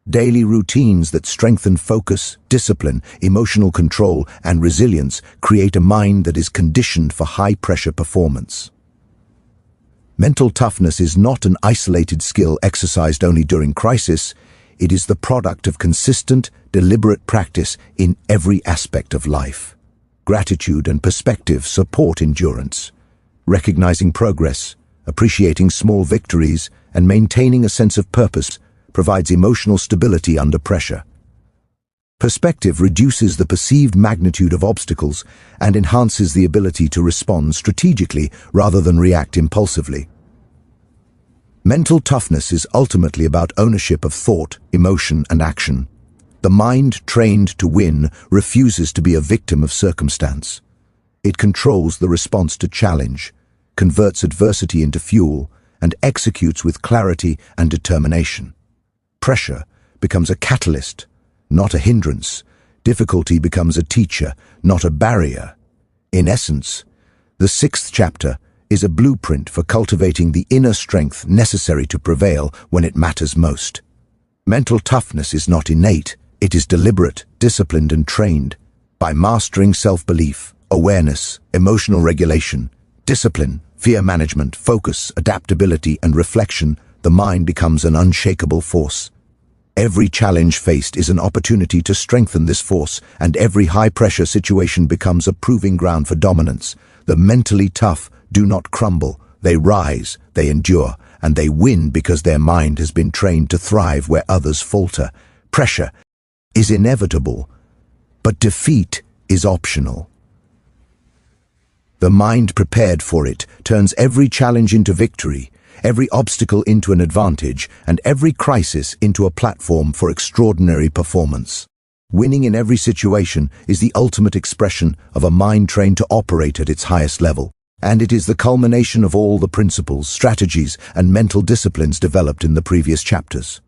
Daily routines that strengthen focus, discipline, emotional control, and resilience create a mind that is conditioned for high-pressure performance. Mental toughness is not an isolated skill exercised only during crisis. It is the product of consistent, deliberate practice in every aspect of life. Gratitude and perspective support endurance. Recognizing progress, appreciating small victories, and maintaining a sense of purpose provides emotional stability under pressure. Perspective reduces the perceived magnitude of obstacles and enhances the ability to respond strategically rather than react impulsively. Mental toughness is ultimately about ownership of thought, emotion, and action. The mind trained to win refuses to be a victim of circumstance. It controls the response to challenge, converts adversity into fuel, and executes with clarity and determination. Pressure becomes a catalyst, not a hindrance. Difficulty becomes a teacher, not a barrier. In essence, the 6th chapter is a blueprint for cultivating the inner strength necessary to prevail when it matters most. Mental toughness is not innate, it is deliberate, disciplined, and trained. By mastering self-belief, awareness, emotional regulation, discipline, fear management, focus, adaptability, and reflection, the mind becomes an unshakable force. Every challenge faced is an opportunity to strengthen this force, and every high-pressure situation becomes a proving ground for dominance. The mentally tough do not crumble, they rise, they endure, and they win because their mind has been trained to thrive where others falter. Pressure is inevitable, but defeat is optional. The mind prepared for it turns every challenge into victory, every obstacle into an advantage, and every crisis into a platform for extraordinary performance. Winning in every situation is the ultimate expression of a mind trained to operate at its highest level, and it is the culmination of all the principles, strategies, and mental disciplines developed in the previous chapters.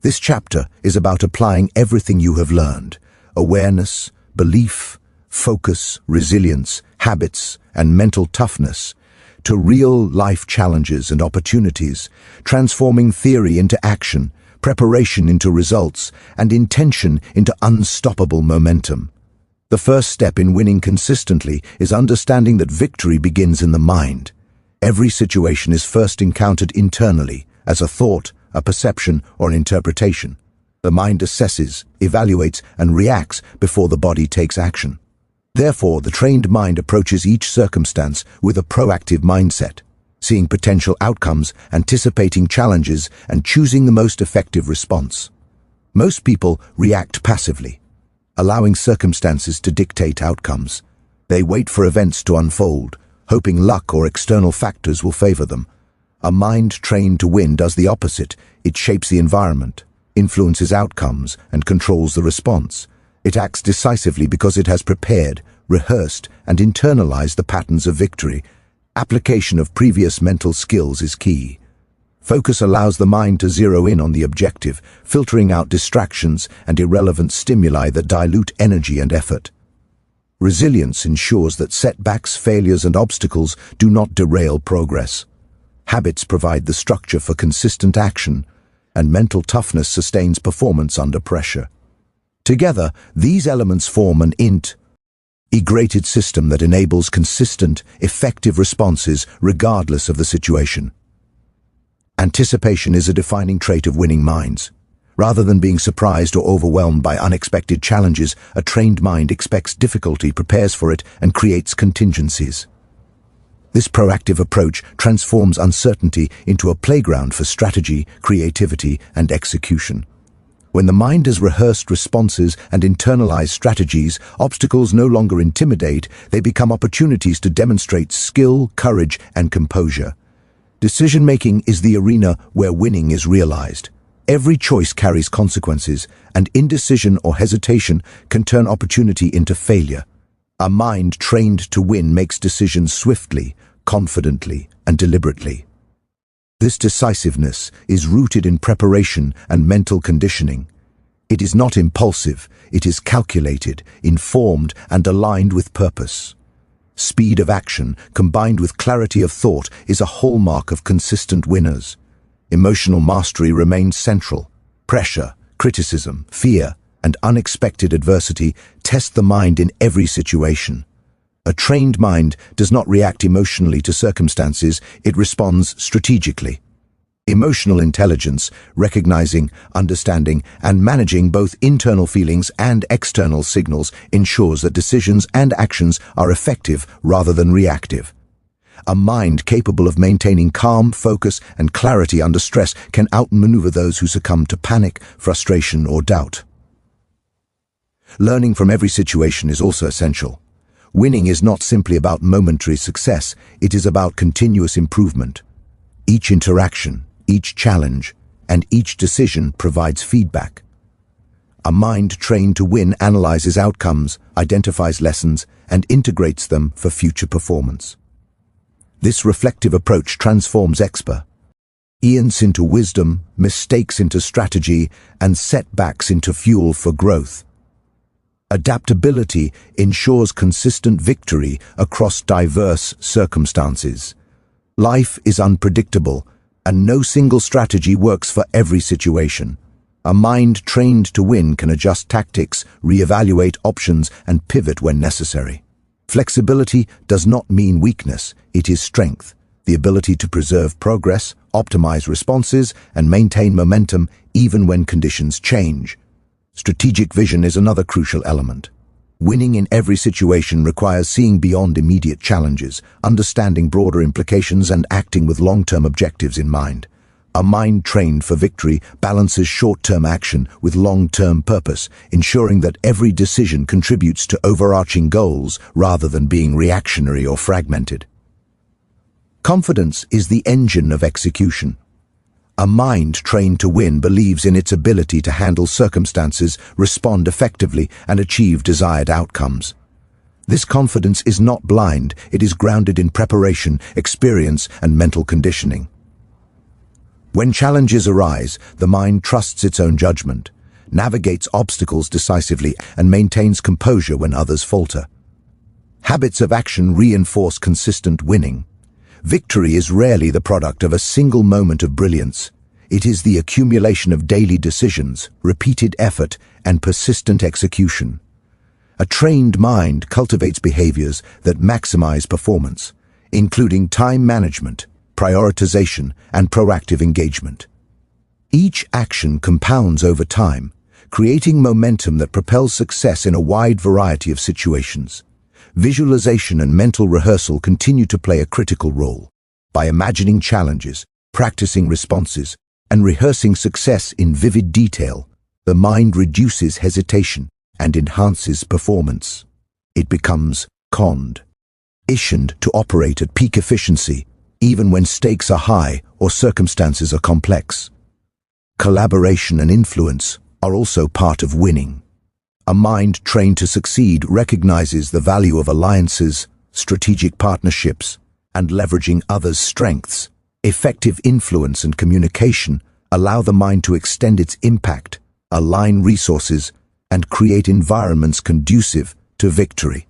This chapter is about applying everything you have learned: awareness, belief, focus, resilience, habits, and mental toughness to real-life challenges and opportunities, transforming theory into action, preparation into results, and intention into unstoppable momentum. The first step in winning consistently is understanding that victory begins in the mind. Every situation is first encountered internally, as a thought, a perception, or an interpretation. The mind assesses, evaluates, and reacts before the body takes action. Therefore, the trained mind approaches each circumstance with a proactive mindset, seeing potential outcomes, anticipating challenges, and choosing the most effective response. Most people react passively, allowing circumstances to dictate outcomes. They wait for events to unfold, hoping luck or external factors will favor them. A mind trained to win does the opposite. It shapes the environment, influences outcomes, and controls the response. It acts decisively because it has prepared, rehearsed, and internalized the patterns of victory. Application of previous mental skills is key. Focus allows the mind to zero in on the objective, filtering out distractions and irrelevant stimuli that dilute energy and effort. Resilience ensures that setbacks, failures, and obstacles do not derail progress. Habits provide the structure for consistent action, and mental toughness sustains performance under pressure. Together, these elements form an integrated system that enables consistent, effective responses regardless of the situation. Anticipation is a defining trait of winning minds. Rather than being surprised or overwhelmed by unexpected challenges, a trained mind expects difficulty, prepares for it, and creates contingencies. This proactive approach transforms uncertainty into a playground for strategy, creativity, and execution. When the mind has rehearsed responses and internalized strategies, obstacles no longer intimidate, they become opportunities to demonstrate skill, courage, and composure. Decision-making is the arena where winning is realized. Every choice carries consequences, and indecision or hesitation can turn opportunity into failure. A mind trained to win makes decisions swiftly, confidently, and deliberately. This decisiveness is rooted in preparation and mental conditioning. It is not impulsive, it is calculated, informed, and aligned with purpose. Speed of action, combined with clarity of thought, is a hallmark of consistent winners. Emotional mastery remains central. Pressure, criticism, fear, and unexpected adversity test the mind in every situation. A trained mind does not react emotionally to circumstances, it responds strategically. Emotional intelligence, recognizing, understanding, and managing both internal feelings and external signals, ensures that decisions and actions are effective rather than reactive. A mind capable of maintaining calm, focus, and clarity under stress can outmaneuver those who succumb to panic, frustration, or doubt. Learning from every situation is also essential. Winning is not simply about momentary success, it is about continuous improvement. Each interaction, each challenge, and each decision provides feedback. A mind trained to win analyzes outcomes, identifies lessons, and integrates them for future performance. This reflective approach transforms experience into wisdom, mistakes into strategy, and setbacks into fuel for growth. Adaptability ensures consistent victory across diverse circumstances. Life is unpredictable, and no single strategy works for every situation. A mind trained to win can adjust tactics, reevaluate options, and pivot when necessary. Flexibility does not mean weakness, it is strength, the ability to preserve progress, optimize responses, and maintain momentum even when conditions change. Strategic vision is another crucial element. Winning in every situation requires seeing beyond immediate challenges, understanding broader implications, and acting with long-term objectives in mind. A mind trained for victory balances short-term action with long-term purpose, ensuring that every decision contributes to overarching goals rather than being reactionary or fragmented. Confidence is the engine of execution. A mind trained to win believes in its ability to handle circumstances, respond effectively, and achieve desired outcomes. This confidence is not blind, it is grounded in preparation, experience, and mental conditioning. When challenges arise, the mind trusts its own judgment, navigates obstacles decisively, and maintains composure when others falter. Habits of action reinforce consistent winning. Victory is rarely the product of a single moment of brilliance. It is the accumulation of daily decisions, repeated effort, and persistent execution. A trained mind cultivates behaviors that maximize performance, including time management, prioritization, and proactive engagement. Each action compounds over time, creating momentum that propels success in a wide variety of situations. Visualization and mental rehearsal continue to play a critical role. By imagining challenges, practicing responses, and rehearsing success in vivid detail, the mind reduces hesitation and enhances performance. It becomes conditioned to operate at peak efficiency, even when stakes are high or circumstances are complex. Collaboration and influence are also part of winning. A mind trained to succeed recognizes the value of alliances, strategic partnerships, and leveraging others' strengths. Effective influence and communication allow the mind to extend its impact, align resources, and create environments conducive to victory.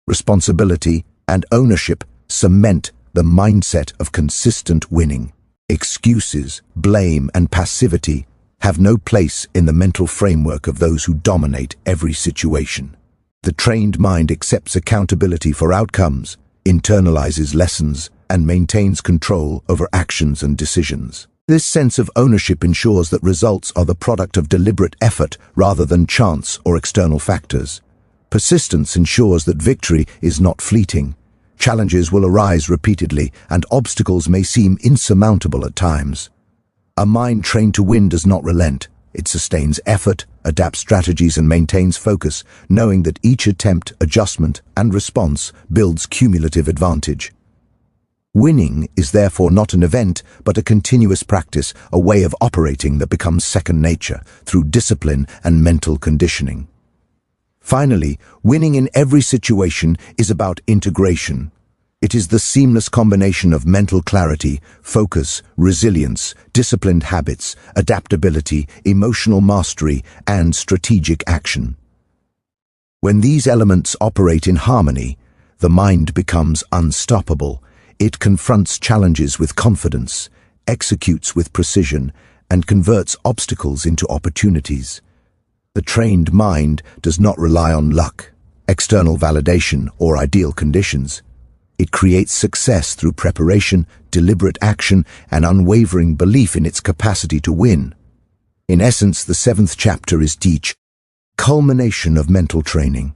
Responsibility and ownership cement the mindset of consistent winning. Excuses, blame, and passivity have no place in the mental framework of those who dominate every situation. The trained mind accepts accountability for outcomes, internalizes lessons, and maintains control over actions and decisions. This sense of ownership ensures that results are the product of deliberate effort rather than chance or external factors. Persistence ensures that victory is not fleeting. Challenges will arise repeatedly, and obstacles may seem insurmountable at times. A mind trained to win does not relent. It sustains effort, adapts strategies, and maintains focus, knowing that each attempt, adjustment, and response builds cumulative advantage. Winning is therefore not an event, but a continuous practice, a way of operating that becomes second nature through discipline and mental conditioning. Finally, winning in every situation is about integration. It is the seamless combination of mental clarity, focus, resilience, disciplined habits, adaptability, emotional mastery, and strategic action. When these elements operate in harmony, the mind becomes unstoppable. It confronts challenges with confidence, executes with precision, and converts obstacles into opportunities. The trained mind does not rely on luck, external validation, or ideal conditions. It creates success through preparation, deliberate action, and unwavering belief in its capacity to win. In essence, the 7th chapter is the culmination of mental training.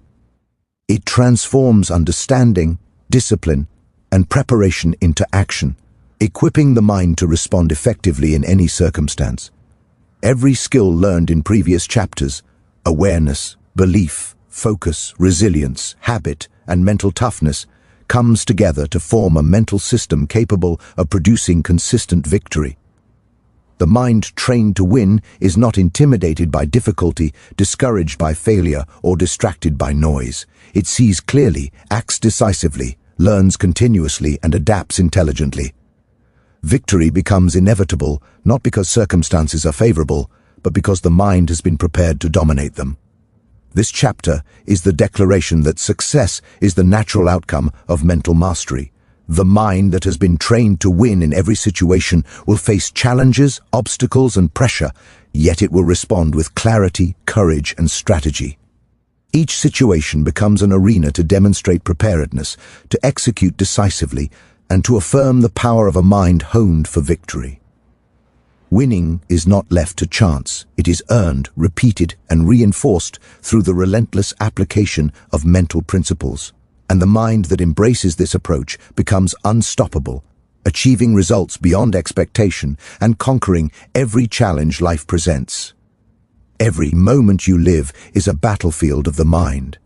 It transforms understanding, discipline, and preparation into action, equipping the mind to respond effectively in any circumstance. Every skill learned in previous chapters, awareness, belief, focus, resilience, habit, and mental toughness, comes together to form a mental system capable of producing consistent victory. The mind trained to win is not intimidated by difficulty, discouraged by failure, or distracted by noise. It sees clearly, acts decisively, learns continuously, and adapts intelligently. Victory becomes inevitable, not because circumstances are favorable, but because the mind has been prepared to dominate them. This chapter is the declaration that success is the natural outcome of mental mastery. The mind that has been trained to win in every situation will face challenges, obstacles, and pressure, yet it will respond with clarity, courage, and strategy. Each situation becomes an arena to demonstrate preparedness, to execute decisively, and to affirm the power of a mind honed for victory. Winning is not left to chance. It is earned, repeated, and reinforced through the relentless application of mental principles. And the mind that embraces this approach becomes unstoppable, achieving results beyond expectation and conquering every challenge life presents. Every moment you live is a battlefield of the mind.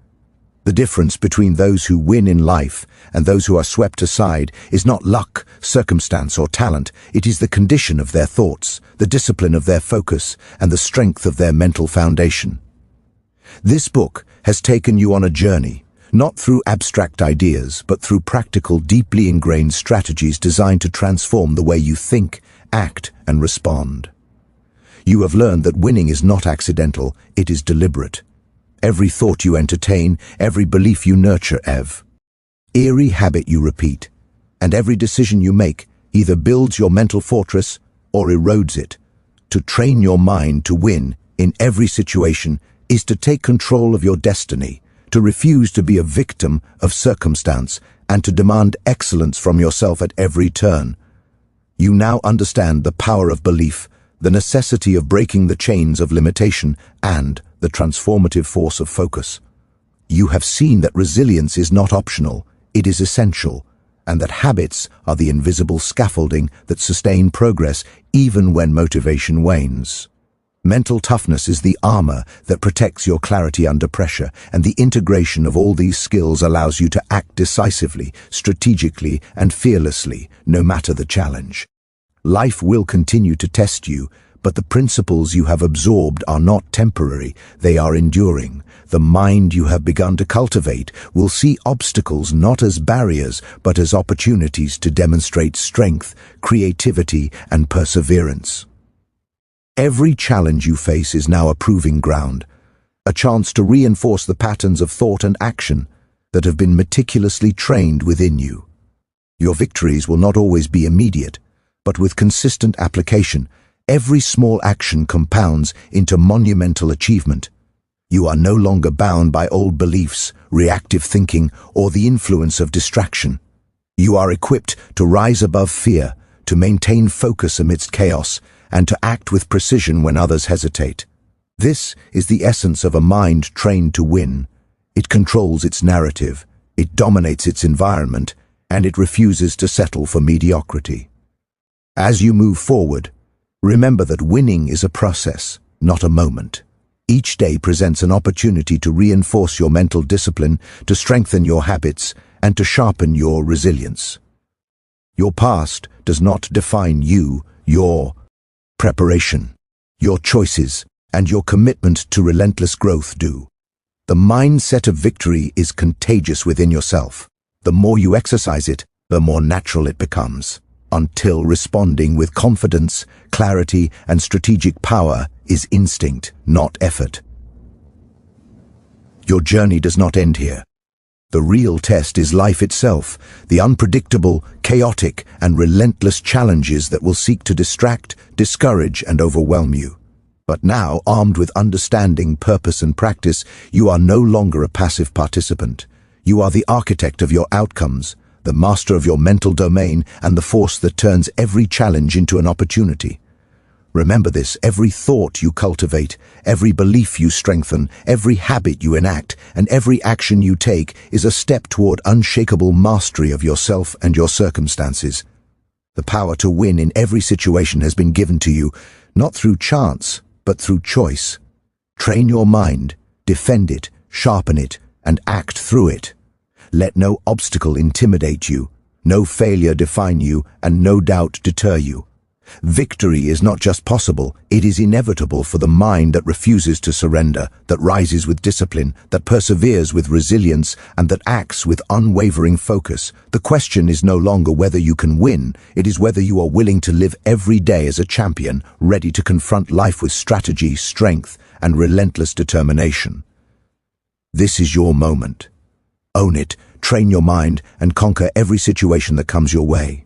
The difference between those who win in life and those who are swept aside is not luck, circumstance, or talent. It is the condition of their thoughts, the discipline of their focus, and the strength of their mental foundation. This book has taken you on a journey, not through abstract ideas, but through practical, deeply ingrained strategies designed to transform the way you think, act, and respond. You have learned that winning is not accidental, it is deliberate. Every thought you entertain, every belief you nurture, eerie habit you repeat, and every decision you make either builds your mental fortress or erodes it. To train your mind to win in every situation is to take control of your destiny, to refuse to be a victim of circumstance, and to demand excellence from yourself at every turn. You now understand the power of belief, the necessity of breaking the chains of limitation, and the transformative force of focus. You have seen that resilience is not optional, it is essential, and that habits are the invisible scaffolding that sustain progress even when motivation wanes. Mental toughness is the armor that protects your clarity under pressure, and the integration of all these skills allows you to act decisively, strategically, and fearlessly, no matter the challenge. Life will continue to test you, but the principles you have absorbed are not temporary, they are enduring. The mind you have begun to cultivate will see obstacles not as barriers, but as opportunities to demonstrate strength, creativity, and perseverance. Every challenge you face is now a proving ground, a chance to reinforce the patterns of thought and action that have been meticulously trained within you. Your victories will not always be immediate, but with consistent application, every small action compounds into monumental achievement. You are no longer bound by old beliefs, reactive thinking, or the influence of distraction. You are equipped to rise above fear, to maintain focus amidst chaos, and to act with precision when others hesitate. This is the essence of a mind trained to win. It controls its narrative, it dominates its environment, and it refuses to settle for mediocrity. As you move forward, remember that winning is a process, not a moment. Each day presents an opportunity to reinforce your mental discipline, to strengthen your habits, and to sharpen your resilience. Your past does not define you, your preparation, your choices, and your commitment to relentless growth do. The mindset of victory is contagious within yourself. The more you exercise it, the more natural it becomes, until responding with confidence, clarity, and strategic power is instinct, not effort. Your journey does not end here. The real test is life itself, the unpredictable, chaotic, and relentless challenges that will seek to distract, discourage, and overwhelm you. But now, armed with understanding, purpose, and practice, you are no longer a passive participant. You are the architect of your outcomes, the master of your mental domain, and the force that turns every challenge into an opportunity. Remember this: every thought you cultivate, every belief you strengthen, every habit you enact, and every action you take is a step toward unshakable mastery of yourself and your circumstances. The power to win in every situation has been given to you, not through chance, but through choice. Train your mind, defend it, sharpen it, and act through it. Let no obstacle intimidate you, no failure define you, and no doubt deter you. Victory is not just possible, it is inevitable for the mind that refuses to surrender, that rises with discipline, that perseveres with resilience, and that acts with unwavering focus. The question is no longer whether you can win, it is whether you are willing to live every day as a champion, ready to confront life with strategy, strength, and relentless determination. This is your moment. Own it, train your mind, and conquer every situation that comes your way.